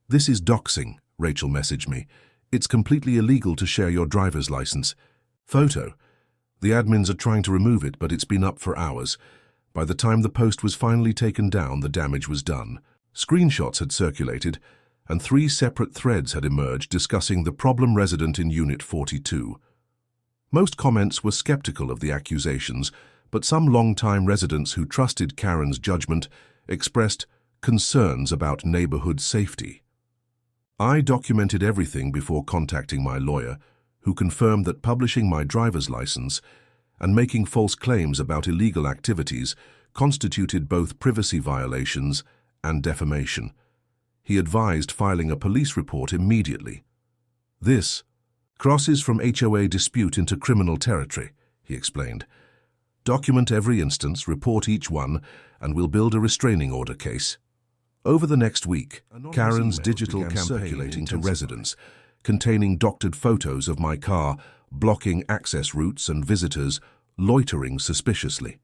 "This is doxing," Rachel messaged me. "It's completely illegal to share your driver's license." Photo. The admins are trying to remove it, but it's been up for hours. By the time the post was finally taken down, the damage was done. Screenshots had circulated, and 3 separate threads had emerged discussing the problem resident in Unit 42. Most comments were skeptical of the accusations, but some long-time residents who trusted Karen's judgment expressed concerns about neighborhood safety. I documented everything before contacting my lawyer, who confirmed that publishing my driver's license and making false claims about illegal activities constituted both privacy violations and defamation. He advised filing a police report immediately. "This crosses from HOA dispute into criminal territory," he explained. "Document every instance, report each one, and we'll build a restraining order case." Over the next week, Karen's digital campaign circulating to residents, containing doctored photos of my car, blocking access routes and visitors loitering suspiciously.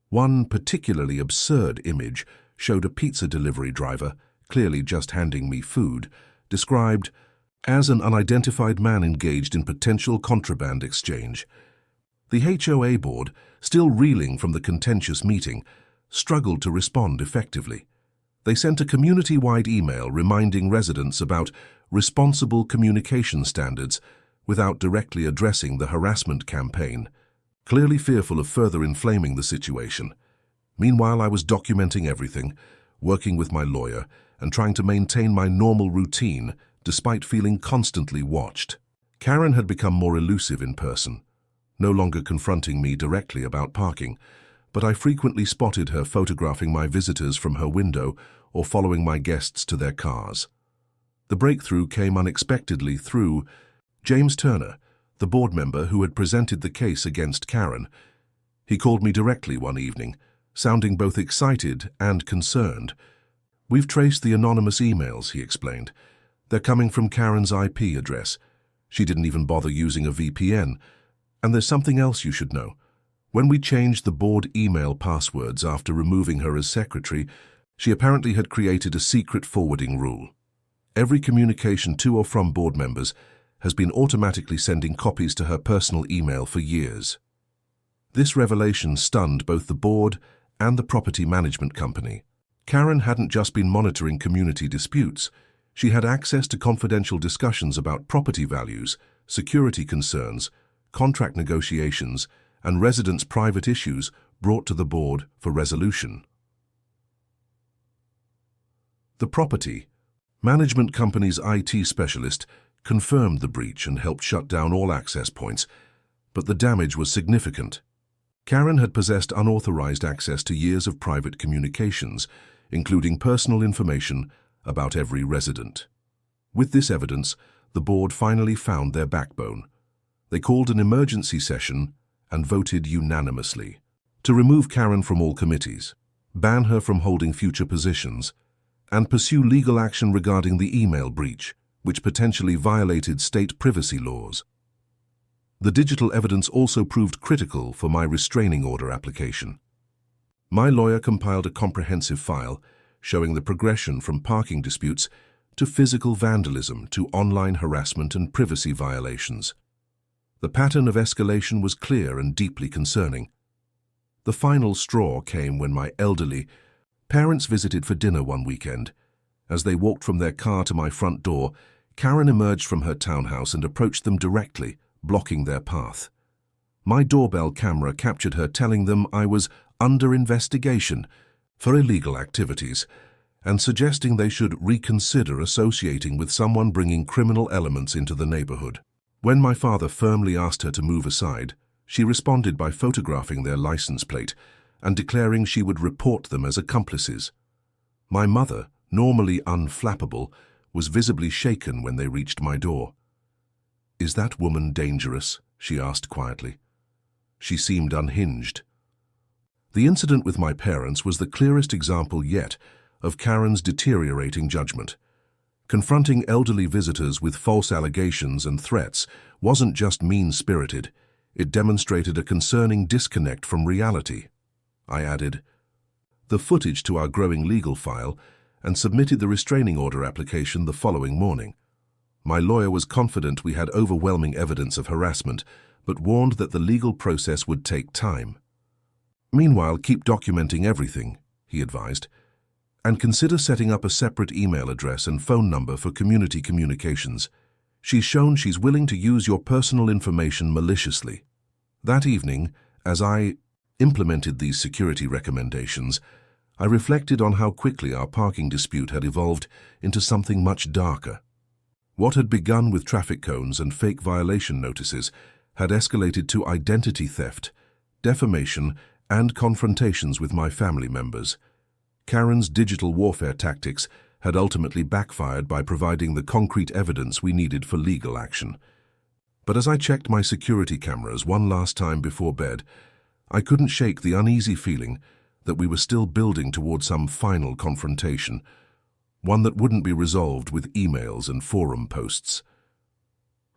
One particularly absurd image showed a pizza delivery driver, clearly just handing me food, described as an unidentified man engaged in potential contraband exchange. The HOA board, still reeling from the contentious meeting, struggled to respond effectively. They sent a community-wide email reminding residents about responsible communication standards without directly addressing the harassment campaign, clearly fearful of further inflaming the situation. Meanwhile, I was documenting everything, working with my lawyer, and trying to maintain my normal routine despite feeling constantly watched. Karen had become more elusive in person, no longer confronting me directly about parking, but I frequently spotted her photographing my visitors from her window or following my guests to their cars. The breakthrough came unexpectedly through James Turner, the board member who had presented the case against Karen. He called me directly one evening, sounding both excited and concerned. "We've traced the anonymous emails," he explained. "They're coming from Karen's IP address. She didn't even bother using a VPN. And there's something else you should know. When we changed the board email passwords after removing her as secretary, she apparently had created a secret forwarding rule. Every communication to or from board members has been automatically sending copies to her personal email for years." This revelation stunned both the board and the property management company. Karen hadn't just been monitoring community disputes. She had access to confidential discussions about property values, security concerns, contract negotiations, and residents' private issues brought to the board for resolution. The property management company's IT specialist confirmed the breach and helped shut down all access points, but the damage was significant. Karen had possessed unauthorized access to years of private communications, including personal information about every resident. With this evidence, the board finally found their backbone. They called an emergency session and voted unanimously to remove Karen from all committees, ban her from holding future positions, and pursue legal action regarding the email breach, which potentially violated state privacy laws. The digital evidence also proved critical for my restraining order application. My lawyer compiled a comprehensive file showing the progression from parking disputes to physical vandalism to online harassment and privacy violations. The pattern of escalation was clear and deeply concerning. The final straw came when my elderly parents visited for dinner one weekend. As they walked from their car to my front door, Karen emerged from her townhouse and approached them directly, blocking their path. My doorbell camera captured her telling them I was under investigation for illegal activities and suggesting they should reconsider associating with someone bringing criminal elements into the neighborhood. When my father firmly asked her to move aside, She responded by photographing their license plate and declaring she would report them as accomplices. My mother, normally unflappable, was visibly shaken when they reached my door. "Is that woman dangerous?" she asked quietly. She seemed unhinged. The incident with my parents was the clearest example yet of Karen's deteriorating judgment. Confronting elderly visitors with false allegations and threats wasn't just mean-spirited, it demonstrated a concerning disconnect from reality. I added the footage to our growing legal file and submitted the restraining order application the following morning. My lawyer was confident we had overwhelming evidence of harassment, but warned that the legal process would take time. "Meanwhile, keep documenting everything," he advised, "and consider setting up a separate email address and phone number for community communications. She's shown she's willing to use your personal information maliciously." That evening, as I implemented these security recommendations, I reflected on how quickly our parking dispute had evolved into something much darker. What had begun with traffic cones and fake violation notices had escalated to identity theft, defamation, and confrontations with my family members. Karen's digital warfare tactics had ultimately backfired by providing the concrete evidence we needed for legal action. But as I checked my security cameras one last time before bed, I couldn't shake the uneasy feeling that we were still building toward some final confrontation, one that wouldn't be resolved with emails and forum posts.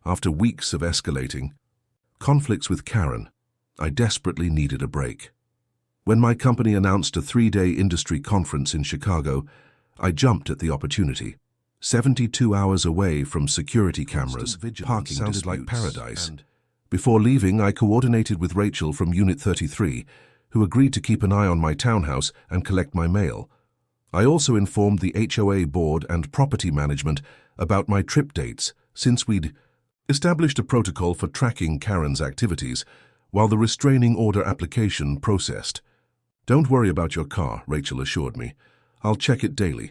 After weeks of escalating conflicts with Karen, I desperately needed a break. When my company announced a 3-day industry conference in Chicago, I jumped at the opportunity. 72 hours away from security cameras, parking sounded like paradise. Before leaving, I coordinated with Rachel from Unit 33, who agreed to keep an eye on my townhouse and collect my mail. I also informed the HOA board and property management about my trip dates, since we'd established a protocol for tracking Karen's activities while the restraining order application processed. "Don't worry about your car," Rachel assured me. "I'll check it daily.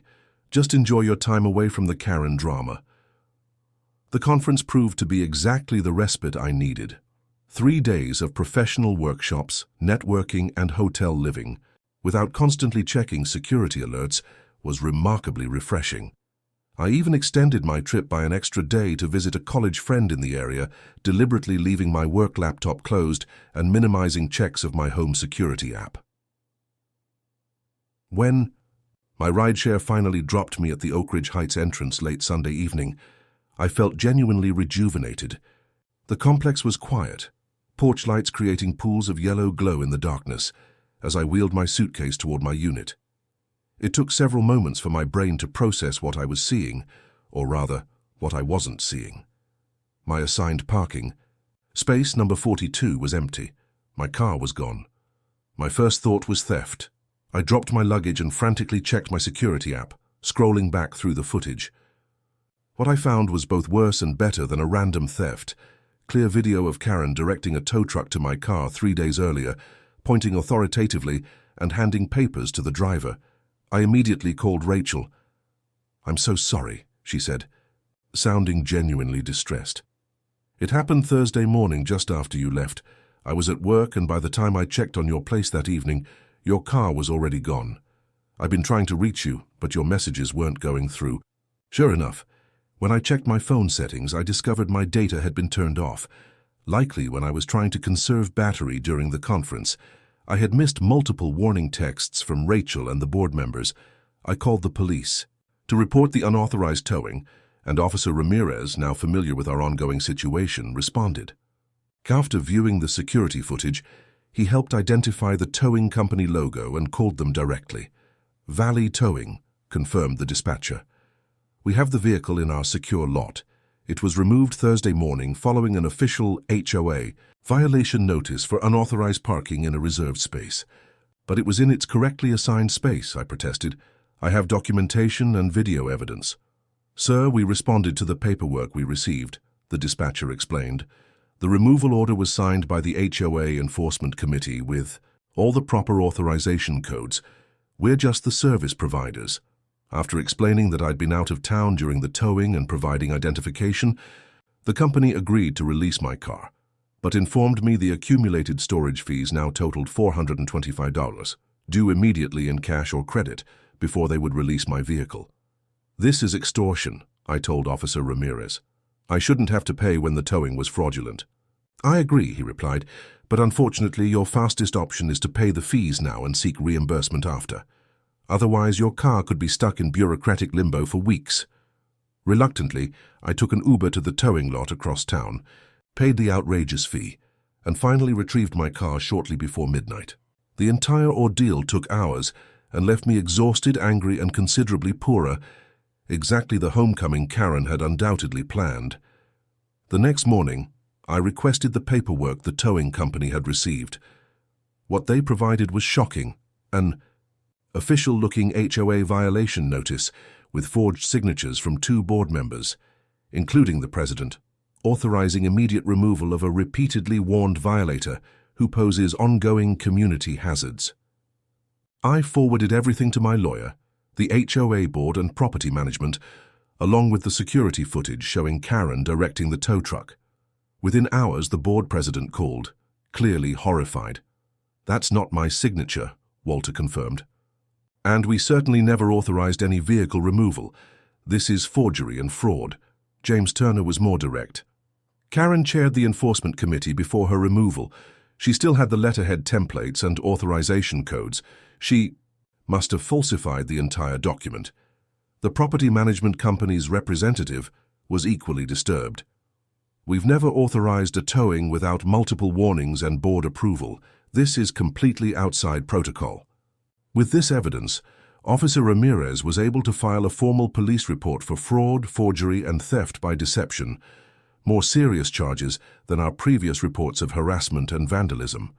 Just enjoy your time away from the Karen drama." The conference proved to be exactly the respite I needed. 3 days of professional workshops, networking, and hotel living, without constantly checking security alerts, was remarkably refreshing. I even extended my trip by an extra day to visit a college friend in the area, deliberately leaving my work laptop closed and minimizing checks of my home security app. When my rideshare finally dropped me at the Oak Ridge Heights entrance late Sunday evening, I felt genuinely rejuvenated. The complex was quiet, porch lights creating pools of yellow glow in the darkness, as I wheeled my suitcase toward my unit. It took several moments for my brain to process what I was seeing, or rather, what I wasn't seeing. My assigned parking, space number 42, was empty. My car was gone. My first thought was theft. I dropped my luggage and frantically checked my security app, scrolling back through the footage. What I found was both worse and better than a random theft. Clear video of Karen directing a tow truck to my car 3 days earlier, pointing authoritatively and handing papers to the driver. I immediately called Rachel. "I'm so sorry," she said, sounding genuinely distressed. "It happened Thursday morning just after you left. I was at work, and by the time I checked on your place that evening, your car was already gone. I've been trying to reach you, but your messages weren't going through." Sure enough, when I checked my phone settings, I discovered my data had been turned off. Likely when I was trying to conserve battery during the conference, I had missed multiple warning texts from Rachel and the board members. I called the police to report the unauthorized towing, and Officer Ramirez, now familiar with our ongoing situation, responded. After viewing the security footage, he helped identify the towing company logo and called them directly. "Valley Towing," confirmed the dispatcher. "We have the vehicle in our secure lot. It was removed Thursday morning following an official HOA violation notice for unauthorized parking in a reserved space. But it was in its correctly assigned space," I protested. "I have documentation and video evidence." "Sir, we responded to the paperwork we received," the dispatcher explained. "The removal order was signed by the HOA Enforcement Committee with all the proper authorization codes. We're just the service providers." After explaining that I'd been out of town during the towing and providing identification, the company agreed to release my car. but informed me the accumulated storage fees now totaled $425, due immediately in cash or credit, before they would release my vehicle. "This is extortion," I told Officer Ramirez. "I shouldn't have to pay when the towing was fraudulent." "I agree," he replied, "but unfortunately your fastest option is to pay the fees now and seek reimbursement after. Otherwise your car could be stuck in bureaucratic limbo for weeks." Reluctantly, I took an Uber to the towing lot across town, paid the outrageous fee, and finally retrieved my car shortly before midnight. The entire ordeal took hours and left me exhausted, angry, and considerably poorer, exactly the homecoming Karen had undoubtedly planned. The next morning, I requested the paperwork the towing company had received. What they provided was shocking: an official-looking HOA violation notice with forged signatures from 2 board members, including the president, authorizing immediate removal of a repeatedly warned violator who poses ongoing community hazards. I forwarded everything to my lawyer, the HOA board and property management, along with the security footage showing Karen directing the tow truck. Within hours, the board president called, clearly horrified. "That's not my signature," Walter confirmed. "And we certainly never authorized any vehicle removal. This is forgery and fraud." James Turner was more direct. Karen chaired the enforcement committee before her removal. She still had the letterhead templates and authorization codes. She must have falsified the entire document. The property management company's representative was equally disturbed. "We've never authorized a towing without multiple warnings and board approval. This is completely outside protocol." With this evidence, Officer Ramirez was able to file a formal police report for fraud, forgery, and theft by deception, more serious charges than our previous reports of harassment and vandalism.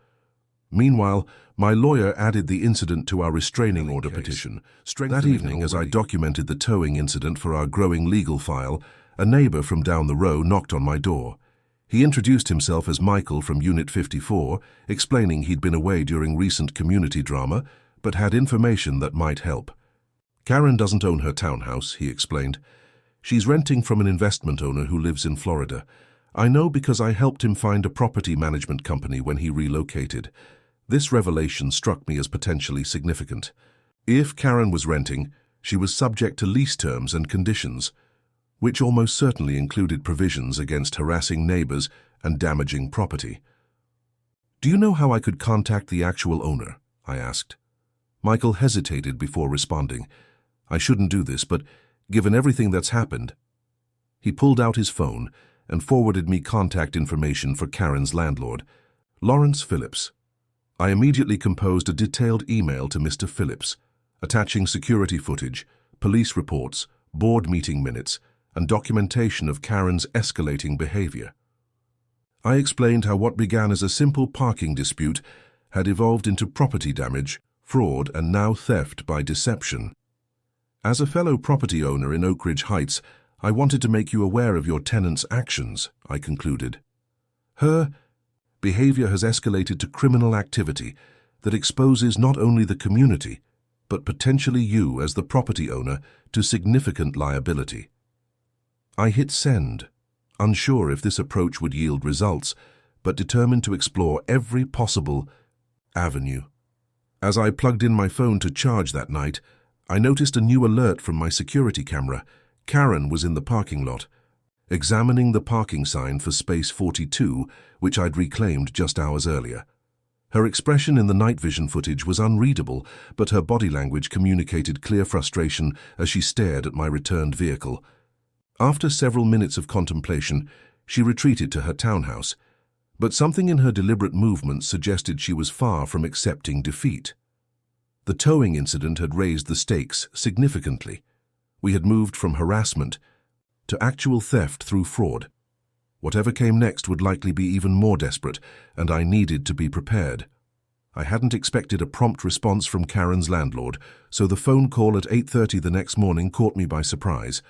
Meanwhile, my lawyer added the incident to our restraining order petition. That evening, as I documented the towing incident for our growing legal file, a neighbor from down the row knocked on my door. He introduced himself as Michael from Unit 54, explaining he'd been away during recent community drama, but had information that might help. "Karen doesn't own her townhouse," he explained. "She's renting from an investment owner who lives in Florida. I know because I helped him find a property management company when he relocated." This revelation struck me as potentially significant. If Karen was renting, she was subject to lease terms and conditions, which almost certainly included provisions against harassing neighbors and damaging property. "Do you know how I could contact the actual owner?" I asked. Michael hesitated before responding. "I shouldn't do this, but given everything that's happened..." He pulled out his phone and forwarded me contact information for Karen's landlord, Lawrence Phillips. I immediately composed a detailed email to Mr. Phillips, attaching security footage, police reports, board meeting minutes, and documentation of Karen's escalating behavior. I explained how what began as a simple parking dispute had evolved into property damage, fraud, and now theft by deception. "As a fellow property owner in Oak Ridge Heights, I wanted to make you aware of your tenant's actions," I concluded. "Her behavior has escalated to criminal activity that exposes not only the community, but potentially you as the property owner to significant liability." I hit send, unsure if this approach would yield results, but determined to explore every possible avenue. As I plugged in my phone to charge that night, I noticed a new alert from my security camera. Karen was in the parking lot, examining the parking sign for space 42, which I'd reclaimed just hours earlier. Her expression in the night vision footage was unreadable, but her body language communicated clear frustration as she stared at my returned vehicle. After several minutes of contemplation, she retreated to her townhouse, but something in her deliberate movements suggested she was far from accepting defeat. The towing incident had raised the stakes significantly. We had moved from harassment to actual theft through fraud. Whatever came next would likely be even more desperate, and I needed to be prepared. I hadn't expected a prompt response from Karen's landlord, so the phone call at 8:30 the next morning caught me by surprise.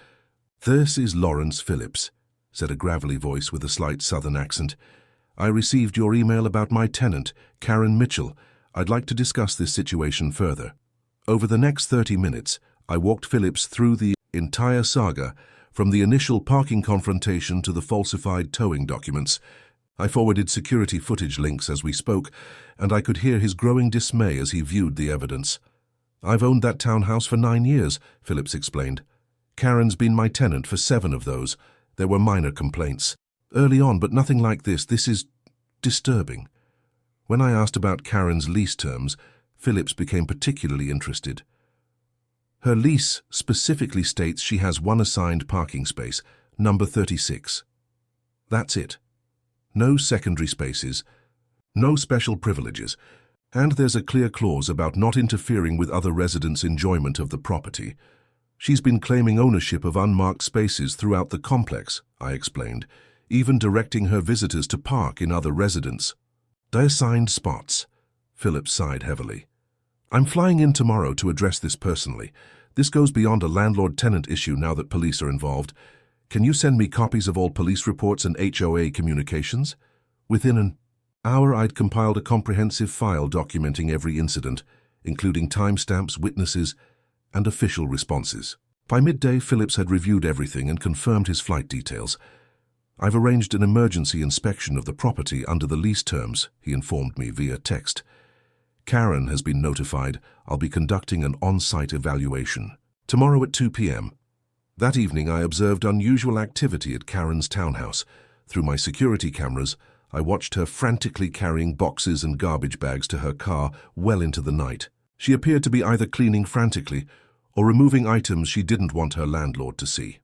"This is Lawrence Phillips," said a gravelly voice with a slight southern accent. "I received your email about my tenant, Karen Mitchell. I'd like to discuss this situation further." Over the next 30 minutes, I walked Phillips through the entire saga, from the initial parking confrontation to the falsified towing documents. I forwarded security footage links as we spoke, and I could hear his growing dismay as he viewed the evidence. I've owned that townhouse for 9 years, Phillips explained. Karen's been my tenant for 7 of those. There were minor complaints early on, but nothing like this. This is disturbing. When I asked about Karen's lease terms, Phillips became particularly interested. Her lease specifically states she has 1 assigned parking space, number 36. That's it. No secondary spaces, no special privileges, and there's a clear clause about not interfering with other residents' enjoyment of the property. She's been claiming ownership of unmarked spaces throughout the complex, I explained, even directing her visitors to park in other residents. Assigned spots. Phillips sighed heavily. I'm flying in tomorrow to address this personally. This goes beyond a landlord-tenant issue now that police are involved. Can you send me copies of all police reports and HOA communications? Within an hour, I'd compiled a comprehensive file documenting every incident, including timestamps, witnesses, and official responses. By midday, Phillips had reviewed everything and confirmed his flight details. I've arranged an emergency inspection of the property under the lease terms, he informed me via text. Karen has been notified. I'll be conducting an on-site evaluation. Tomorrow at 2 p.m. That evening, I observed unusual activity at Karen's townhouse. Through my security cameras, I watched her frantically carrying boxes and garbage bags to her car well into the night. She appeared to be either cleaning frantically or removing items she didn't want her landlord to see.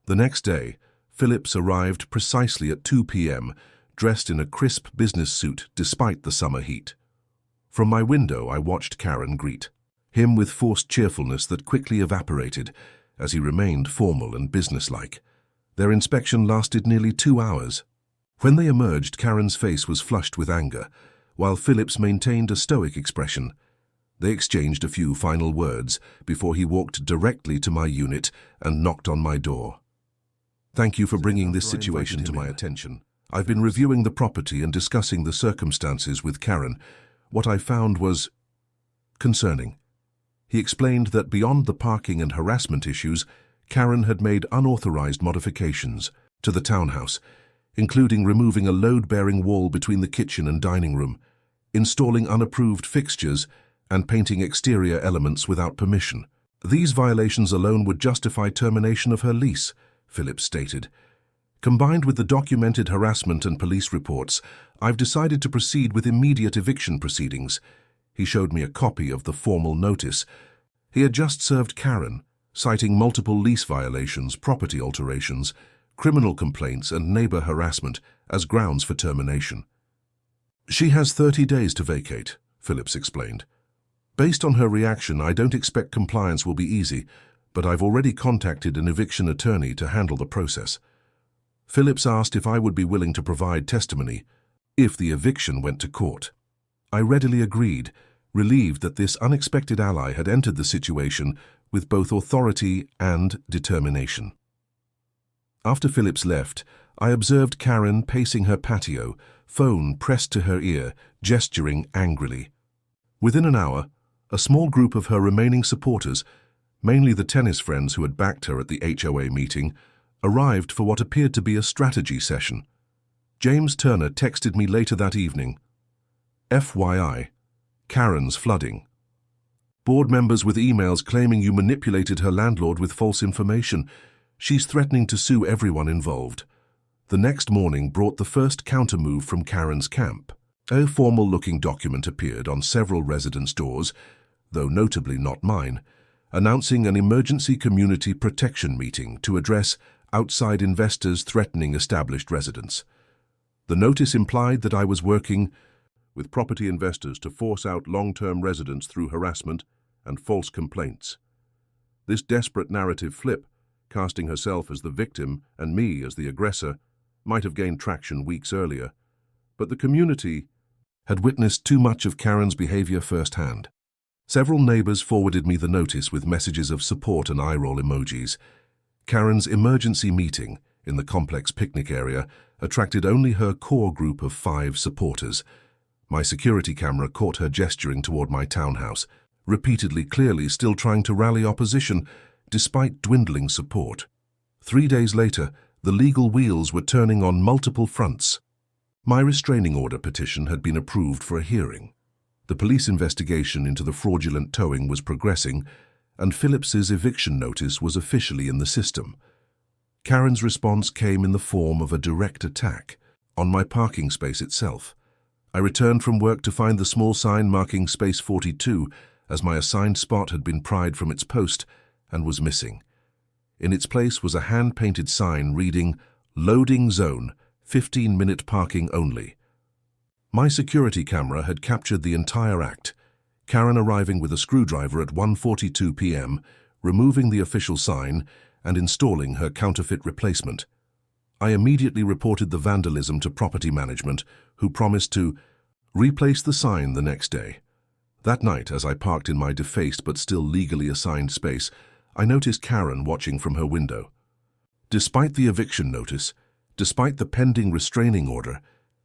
The next day, Phillips arrived precisely at 2 p.m., dressed in a crisp business suit despite the summer heat. From my window, I watched Karen greet him with forced cheerfulness that quickly evaporated as he remained formal and businesslike. Their inspection lasted nearly 2 hours. When they emerged, Karen's face was flushed with anger, while Phillips maintained a stoic expression. They exchanged a few final words before he walked directly to my unit and knocked on my door. Thank you for bringing this situation to my attention. I've been reviewing the property and discussing the circumstances with Karen. What I found was concerning. He explained that beyond the parking and harassment issues, Karen had made unauthorized modifications to the townhouse, including removing a load-bearing wall between the kitchen and dining room, installing unapproved fixtures, and painting exterior elements without permission. These violations alone would justify termination of her lease, Phillips stated. Combined with the documented harassment and police reports, I've decided to proceed with immediate eviction proceedings. He showed me a copy of the formal notice. He had just served Karen, citing multiple lease violations, property alterations, criminal complaints, and neighbor harassment as grounds for termination. She has 30 days to vacate, Phillips explained. Based on her reaction, I don't expect compliance will be easy, but I've already contacted an eviction attorney to handle the process. Phillips asked if I would be willing to provide testimony if the eviction went to court. I readily agreed, relieved that this unexpected ally had entered the situation with both authority and determination. After Phillips left, I observed Karen pacing her patio, phone pressed to her ear, gesturing angrily. Within an hour, a small group of her remaining supporters, mainly the tennis friends who had backed her at the HOA meeting, arrived for what appeared to be a strategy session. James Turner texted me later that evening. FYI, Karen's flooding. Board members with emails claiming you manipulated her landlord with false information. She's threatening to sue everyone involved. The next morning brought the first countermove from Karen's camp. A formal-looking document appeared on several residents' doors, though notably not mine, announcing an emergency community protection meeting to address outside investors threatening established residents. The notice implied that I was working with property investors to force out long-term residents through harassment and false complaints. This desperate narrative flip, casting herself as the victim and me as the aggressor, might have gained traction weeks earlier, but the community had witnessed too much of Karen's behavior firsthand. Several neighbors forwarded me the notice with messages of support and eye-roll emojis. Karen's emergency meeting in the complex picnic area attracted only her core group of 5 supporters. My security camera caught her gesturing toward my townhouse, repeatedly, clearly still trying to rally opposition despite dwindling support. 3 days later, the legal wheels were turning on multiple fronts. My restraining order petition had been approved for a hearing. The police investigation into the fraudulent towing was progressing, and Phillips's eviction notice was officially in the system. Karen's response came in the form of a direct attack on my parking space itself. I returned from work to find the small sign marking space 42 as my assigned spot had been pried from its post and was missing. In its place was a hand-painted sign reading, "Loading Zone, 15-minute parking only." My security camera had captured the entire act, Karen arriving with a screwdriver at 1:42 p.m., removing the official sign and installing her counterfeit replacement. I immediately reported the vandalism to property management, who promised to replace the sign the next day. That night, as I parked in my defaced but still legally assigned space, I noticed Karen watching from her window. Despite the eviction notice, despite the pending restraining order,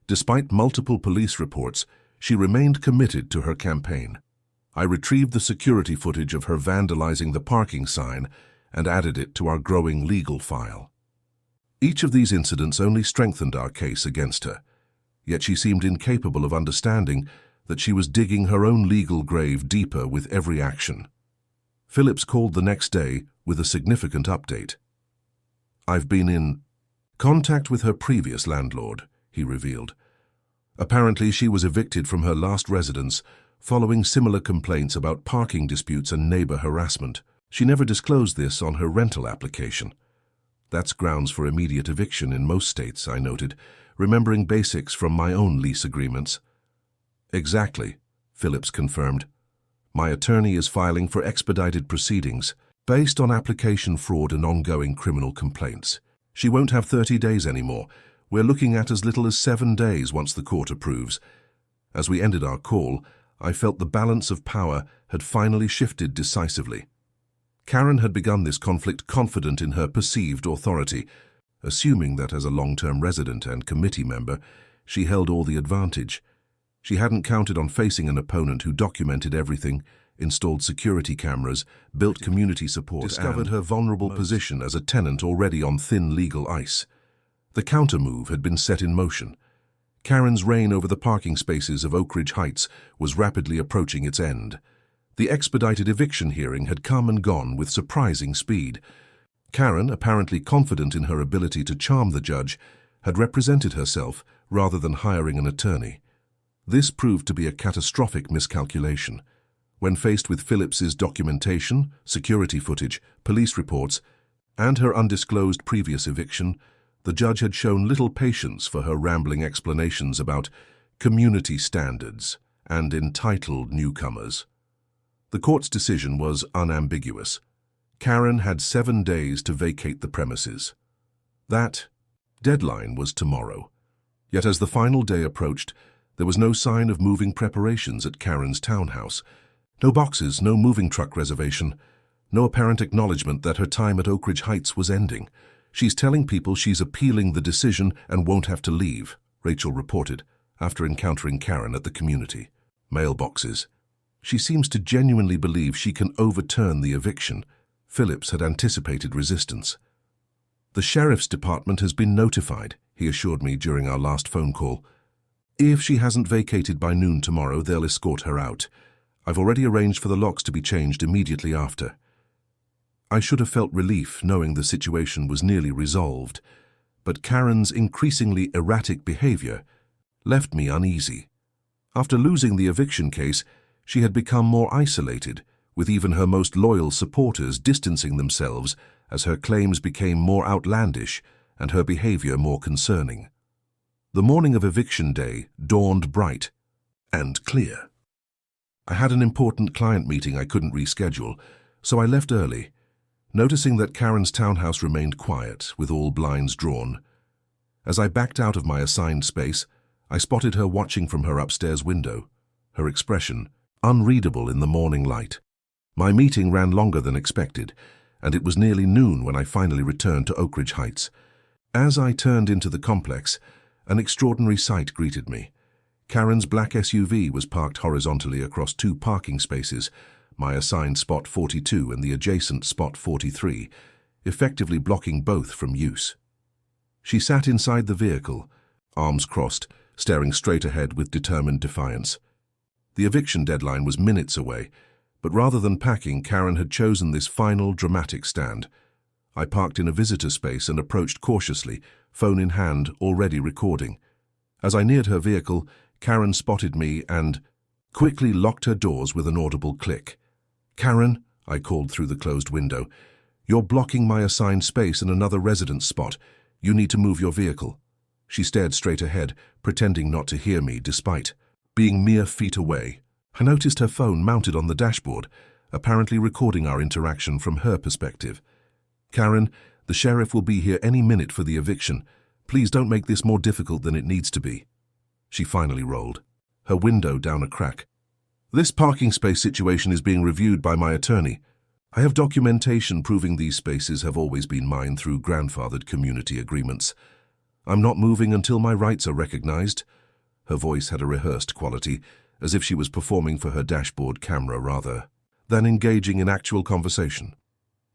despite multiple police reports, she remained committed to her campaign. I retrieved the security footage of her vandalizing the parking sign and added it to our growing legal file. Each of these incidents only strengthened our case against her, yet she seemed incapable of understanding that she was digging her own legal grave deeper with every action. Phillips called the next day with a significant update. "I've been in contact with her previous landlord," he revealed. Apparently, she was evicted from her last residence following similar complaints about parking disputes and neighbor harassment. She never disclosed this on her rental application. "That's grounds for immediate eviction in most states," I noted, remembering basics from my own lease agreements. "Exactly," Phillips confirmed. "My attorney is filing for expedited proceedings based on application fraud and ongoing criminal complaints. She won't have 30 days anymore. We're looking at as little as 7 days once the court approves." As we ended our call, I felt the balance of power had finally shifted decisively. Karen had begun this conflict confident in her perceived authority, assuming that as a long-term resident and committee member, she held all the advantage. She hadn't counted on facing an opponent who documented everything, installed security cameras, built community support, discovered her vulnerable position as a tenant already on thin legal ice. The counter-move had been set in motion. Karen's reign over the parking spaces of Oak Ridge Heights was rapidly approaching its end. The expedited eviction hearing had come and gone with surprising speed. Karen, apparently confident in her ability to charm the judge, had represented herself rather than hiring an attorney. This proved to be a catastrophic miscalculation. When faced with Phillips's documentation, security footage, police reports, and her undisclosed previous eviction, the judge had shown little patience for her rambling explanations about community standards and entitled newcomers. The court's decision was unambiguous. Karen had 7 days to vacate the premises. That deadline was tomorrow. Yet as the final day approached, there was no sign of moving preparations at Karen's townhouse. No boxes, no moving truck reservation, no apparent acknowledgement that her time at Oak Ridge Heights was ending. "She's telling people she's appealing the decision and won't have to leave," Rachel reported, after encountering Karen at the community mailboxes. "She seems to genuinely believe she can overturn the eviction." Phillips had anticipated resistance. "The sheriff's department has been notified," he assured me during our last phone call. "If she hasn't vacated by noon tomorrow, they'll escort her out. I've already arranged for the locks to be changed immediately after." I should have felt relief knowing the situation was nearly resolved, but Karen's increasingly erratic behavior left me uneasy. After losing the eviction case, she had become more isolated, with even her most loyal supporters distancing themselves as her claims became more outlandish and her behavior more concerning. The morning of eviction day dawned bright and clear. I had an important client meeting I couldn't reschedule, so I left early, noticing that Karen's townhouse remained quiet, with all blinds drawn. As I backed out of my assigned space, I spotted her watching from her upstairs window, her expression unreadable in the morning light. My meeting ran longer than expected, and it was nearly noon when I finally returned to Oak Ridge Heights. As I turned into the complex, an extraordinary sight greeted me. Karen's black SUV was parked horizontally across 2 parking spaces, my assigned spot 42 and the adjacent spot 43, effectively blocking both from use. She sat inside the vehicle, arms crossed, staring straight ahead with determined defiance. The eviction deadline was minutes away, but rather than packing, Karen had chosen this final, dramatic stand. I parked in a visitor space and approached cautiously, phone in hand, already recording. As I neared her vehicle, Karen spotted me and quickly locked her doors with an audible click. "Karen," I called through the closed window, "you're blocking my assigned space in another residence spot. You need to move your vehicle." She stared straight ahead, pretending not to hear me despite being mere feet away. I noticed her phone mounted on the dashboard, apparently recording our interaction from her perspective. "Karen, the sheriff will be here any minute for the eviction. Please don't make this more difficult than it needs to be." She finally rolled, her window down a crack. "This parking space situation is being reviewed by my attorney. I have documentation proving these spaces have always been mine through grandfathered community agreements. I'm not moving until my rights are recognized." Her voice had a rehearsed quality, as if she was performing for her dashboard camera rather than engaging in actual conversation.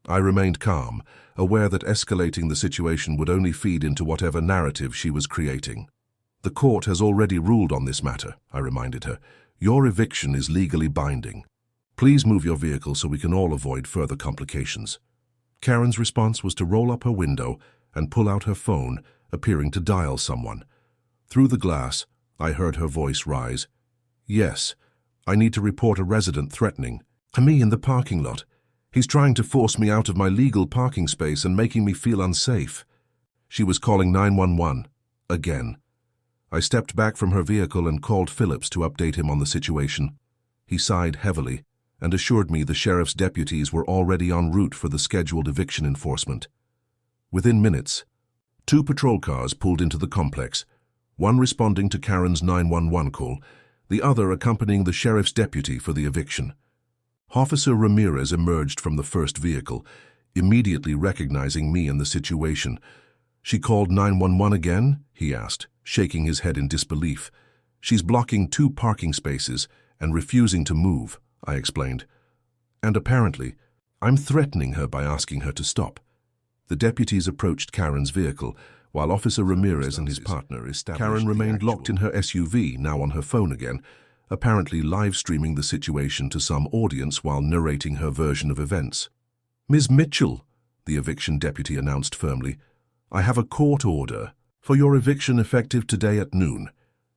I remained calm, aware that escalating the situation would only feed into whatever narrative she was creating. "The court has already ruled on this matter," I reminded her. "Your eviction is legally binding. Please move your vehicle so we can all avoid further complications." Karen's response was to roll up her window and pull out her phone, appearing to dial someone. Through the glass, I heard her voice rise. "Yes, I need to report a resident threatening me in the parking lot. He's trying to force me out of my legal parking space and making me feel unsafe." She was calling 911. Again. I stepped back from her vehicle and called Phillips to update him on the situation. He sighed heavily and assured me the sheriff's deputies were already en route for the scheduled eviction enforcement. Within minutes, 2 patrol cars pulled into the complex, one responding to Karen's 911 call, the other accompanying the sheriff's deputy for the eviction. Officer Ramirez emerged from the first vehicle, immediately recognizing me in the situation. "She called 911 again?" he asked, shaking his head in disbelief. "She's blocking 2 parking spaces and refusing to move," I explained. "And apparently, I'm threatening her by asking her to stop." The deputies approached Karen's vehicle, while Officer Ramirez and his partner established. Karen remained locked in her SUV, now on her phone again, apparently live-streaming the situation to some audience while narrating her version of events. "Ms. Mitchell," the eviction deputy announced firmly, "I have a court order for your eviction effective today at noon.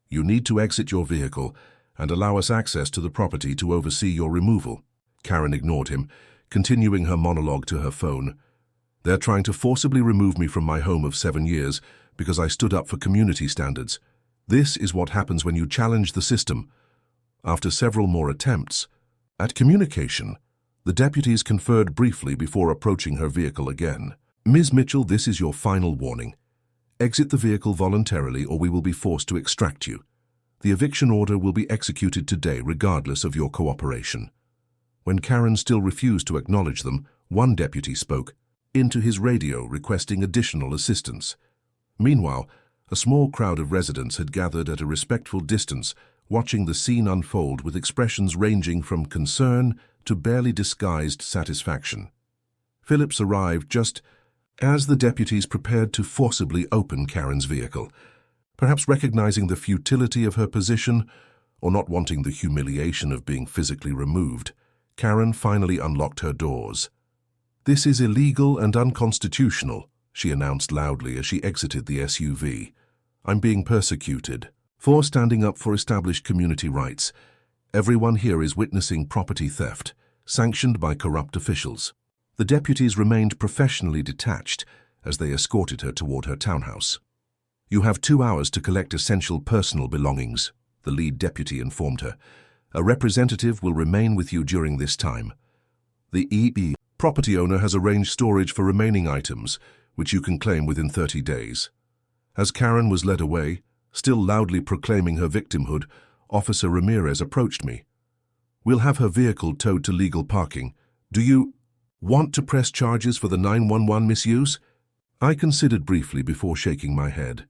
You need to exit your vehicle and allow us access to the property to oversee your removal." Karen ignored him, continuing her monologue to her phone. "They're trying to forcibly remove me from my home of 7 years because I stood up for community standards. This is what happens when you challenge the system." After several more attempts at communication, the deputies conferred briefly before approaching her vehicle again. "Ms. Mitchell, this is your final warning. Exit the vehicle voluntarily or we will be forced to extract you. The eviction order will be executed today regardless of your cooperation." When Karen still refused to acknowledge them, one deputy spoke into his radio requesting additional assistance. Meanwhile, a small crowd of residents had gathered at a respectful distance, watching the scene unfold with expressions ranging from concern to barely disguised satisfaction. Phillips arrived just as the deputies prepared to forcibly open Karen's vehicle. Perhaps recognizing the futility of her position, or not wanting the humiliation of being physically removed, Karen finally unlocked her doors. "This is illegal and unconstitutional," she announced loudly as she exited the SUV. "I'm being persecuted for standing up for established community rights. Everyone here is witnessing property theft, sanctioned by corrupt officials." The deputies remained professionally detached as they escorted her toward her townhouse. "You have 2 hours to collect essential personal belongings," the lead deputy informed her. "A representative will remain with you during this time. The property owner has arranged storage for remaining items, which you can claim within 30 days. As Karen was led away, still loudly proclaiming her victimhood, Officer Ramirez approached me. "We'll have her vehicle towed to legal parking. Do you want to press charges for the 911 misuse?" I considered briefly before shaking my head.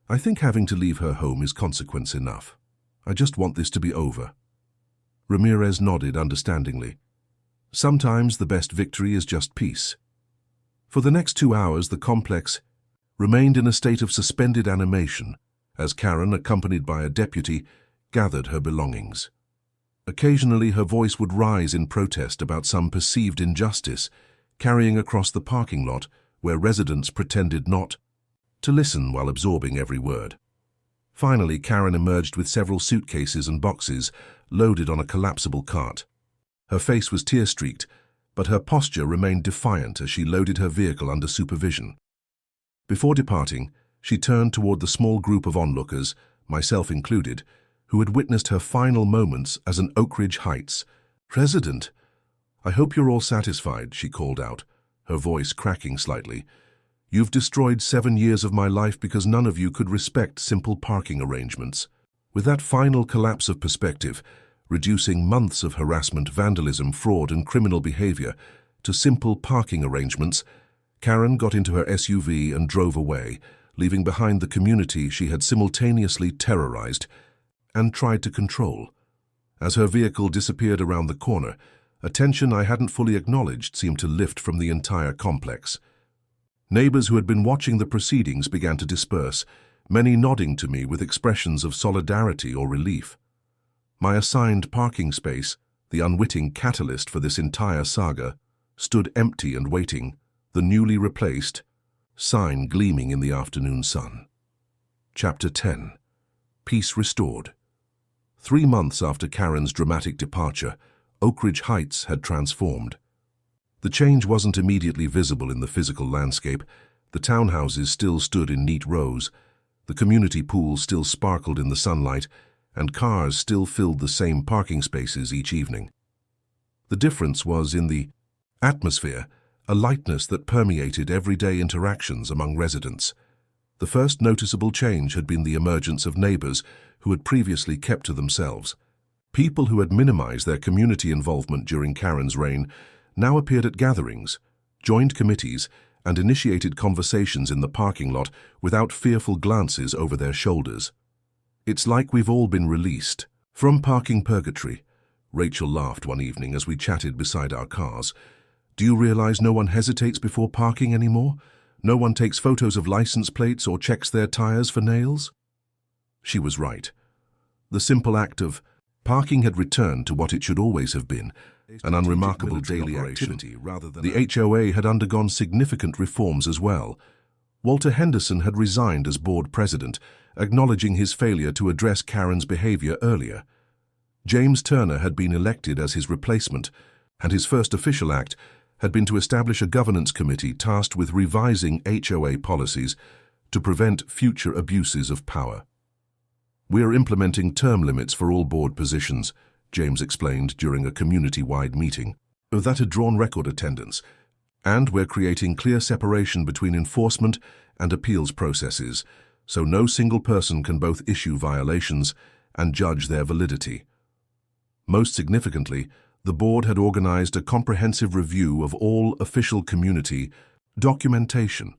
"I think having to leave her home is consequence enough. I just want this to be over." Ramirez nodded understandingly. Sometimes the best victory is just peace. For the next 2 hours, the complex remained in a state of suspended animation as Karen, accompanied by a deputy, gathered her belongings. Occasionally her voice would rise in protest about some perceived injustice, carrying across the parking lot where residents pretended not to listen while absorbing every word. Finally, Karen emerged with several suitcases and boxes loaded on a collapsible cart. Her face was tear-streaked, but her posture remained defiant as she loaded her vehicle under supervision. Before departing, she turned toward the small group of onlookers, myself included, who had witnessed her final moments as an Oak Ridge Heights resident. "I hope you're all satisfied," she called out, her voice cracking slightly. "You've destroyed 7 years of my life because none of you could respect simple parking arrangements." With that final collapse of perspective, reducing months of harassment, vandalism, fraud, and criminal behavior to simple parking arrangements, Karen got into her SUV and drove away, leaving behind the community she had simultaneously terrorized and tried to control. As her vehicle disappeared around the corner, a tension I hadn't fully acknowledged seemed to lift from the entire complex. Neighbors who had been watching the proceedings began to disperse, many nodding to me with expressions of solidarity or relief. My assigned parking space, the unwitting catalyst for this entire saga, stood empty and waiting, the newly replaced sign gleaming in the afternoon sun. Chapter 10. Peace Restored. 3 months after Karen's dramatic departure, Oak Ridge Heights had transformed. The change wasn't immediately visible in the physical landscape. The townhouses still stood in neat rows, the community pool still sparkled in the sunlight, and cars still filled the same parking spaces each evening. The difference was in the atmosphere, a lightness that permeated everyday interactions among residents. The first noticeable change had been the emergence of neighbors who had previously kept to themselves. People who had minimized their community involvement during Karen's reign now appeared at gatherings, joined committees, and initiated conversations in the parking lot without fearful glances over their shoulders. "It's like we've all been released from parking purgatory," Rachel laughed one evening as we chatted beside our cars. "Do you realize no one hesitates before parking anymore? No one takes photos of license plates or checks their tires for nails?" She was right. The simple act of parking had returned to what it should always have been, an unremarkable daily activity. The HOA had undergone significant reforms as well. Walter Henderson had resigned as board president, acknowledging his failure to address Karen's behavior earlier. James Turner had been elected as his replacement, and his first official act had been to establish a governance committee tasked with revising HOA policies to prevent future abuses of power. "We are implementing term limits for all board positions," James explained during a community-wide meeting. That had drawn record attendance, and we're creating clear separation between enforcement and appeals processes, so no single person can both issue violations and judge their validity. Most significantly, the board had organized a comprehensive review of all official community documentation.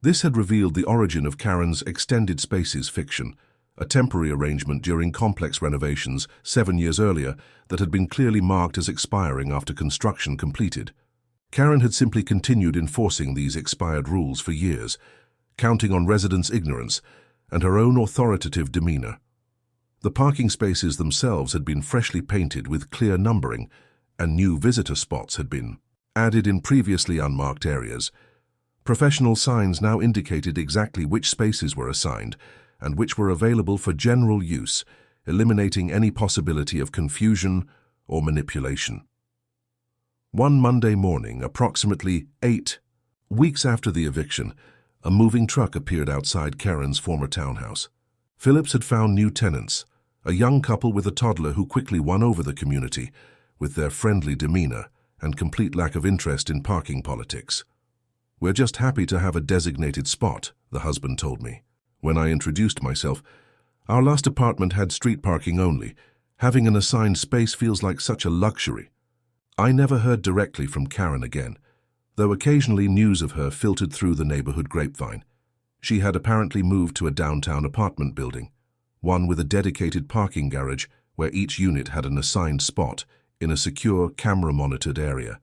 This had revealed the origin of Karen's extended spaces fiction, a temporary arrangement during complex renovations 7 years earlier that had been clearly marked as expiring after construction completed. Karen had simply continued enforcing these expired rules for years, counting on residents' ignorance and her own authoritative demeanor. The parking spaces themselves had been freshly painted with clear numbering, and new visitor spots had been added in previously unmarked areas. Professional signs now indicated exactly which spaces were assigned and which were available for general use, eliminating any possibility of confusion or manipulation. One Monday morning, approximately 8 weeks after the eviction, a moving truck appeared outside Karen's former townhouse. Phillips had found new tenants, a young couple with a toddler who quickly won over the community with their friendly demeanor and complete lack of interest in parking politics. "We're just happy to have a designated spot," the husband told me. When I introduced myself, "Our last apartment had street parking only. Having an assigned space feels like such a luxury." I never heard directly from Karen again, though occasionally news of her filtered through the neighborhood grapevine. She had apparently moved to a downtown apartment building, one with a dedicated parking garage where each unit had an assigned spot in a secure, camera-monitored area.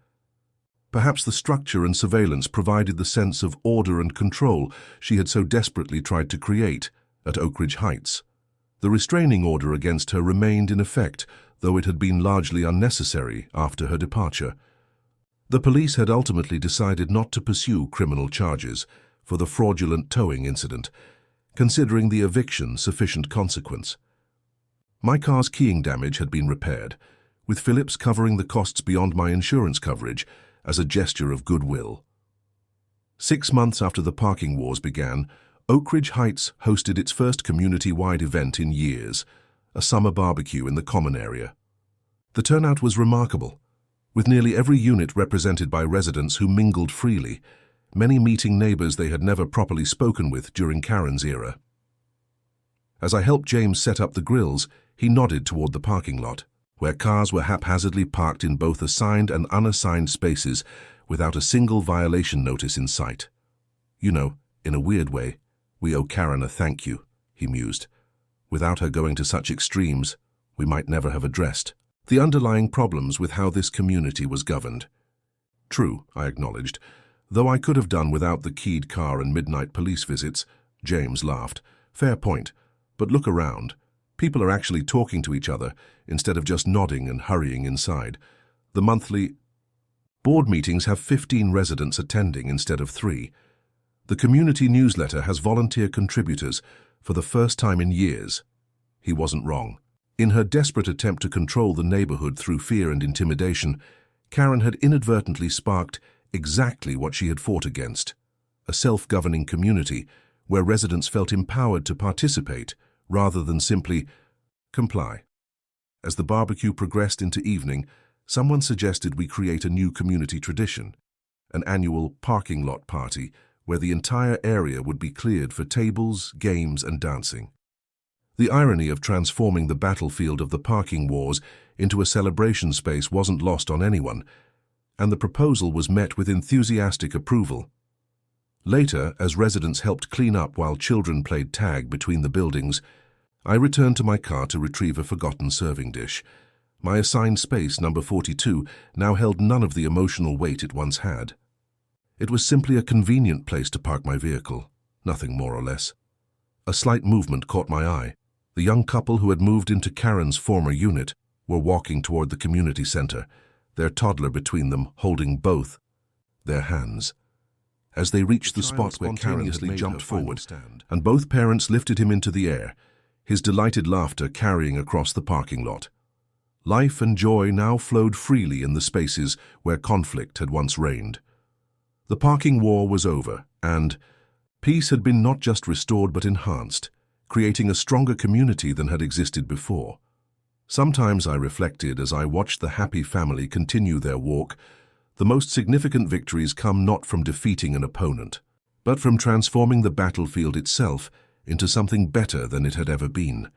Perhaps the structure and surveillance provided the sense of order and control she had so desperately tried to create at Oak Ridge Heights. The restraining order against her remained in effect, though it had been largely unnecessary after her departure. The police had ultimately decided not to pursue criminal charges for the fraudulent towing incident, considering the eviction sufficient consequence. My car's keying damage had been repaired, with Phillips covering the costs beyond my insurance coverage as a gesture of goodwill. 6 months after the parking wars began, Oak Ridge Heights hosted its first community-wide event in years, a summer barbecue in the common area. The turnout was remarkable, with nearly every unit represented by residents who mingled freely, many meeting neighbors they had never properly spoken with during Karen's era. As I helped James set up the grills, he nodded toward the parking lot, where cars were haphazardly parked in both assigned and unassigned spaces without a single violation notice in sight. You know, in a weird way, we owe Karen a thank you, he mused. Without her going to such extremes, we might never have addressed the underlying problems with how this community was governed. True, I acknowledged, though I could have done without the keyed car and midnight police visits. James laughed. Fair point, but look around. People are actually talking to each other instead of just nodding and hurrying inside. The monthly board meetings have 15 residents attending instead of 3. The community newsletter has volunteer contributors for the first time in years. He wasn't wrong. In her desperate attempt to control the neighborhood through fear and intimidation, Karen had inadvertently sparked exactly what she had fought against: a self-governing community where residents felt empowered to participate rather than simply comply. As the barbecue progressed into evening, someone suggested we create a new community tradition, an annual parking lot party where the entire area would be cleared for tables, games, and dancing. The irony of transforming the battlefield of the parking wars into a celebration space wasn't lost on anyone, and the proposal was met with enthusiastic approval. Later, as residents helped clean up while children played tag between the buildings, I returned to my car to retrieve a forgotten serving dish. My assigned space, number 42, now held none of the emotional weight it once had. It was simply a convenient place to park my vehicle, nothing more or less. A slight movement caught my eye. The young couple who had moved into Karen's former unit were walking toward the community center, their toddler between them holding both their hands. As they reached the spot where Karen had jumped forward, and both parents lifted him into the air, his delighted laughter carrying across the parking lot. Life and joy now flowed freely in the spaces where conflict had once reigned. The parking war was over, and peace had been not just restored but enhanced, creating a stronger community than had existed before. Sometimes I reflected as I watched the happy family continue their walk, the most significant victories come not from defeating an opponent, but from transforming the battlefield itself into something better than it had ever been.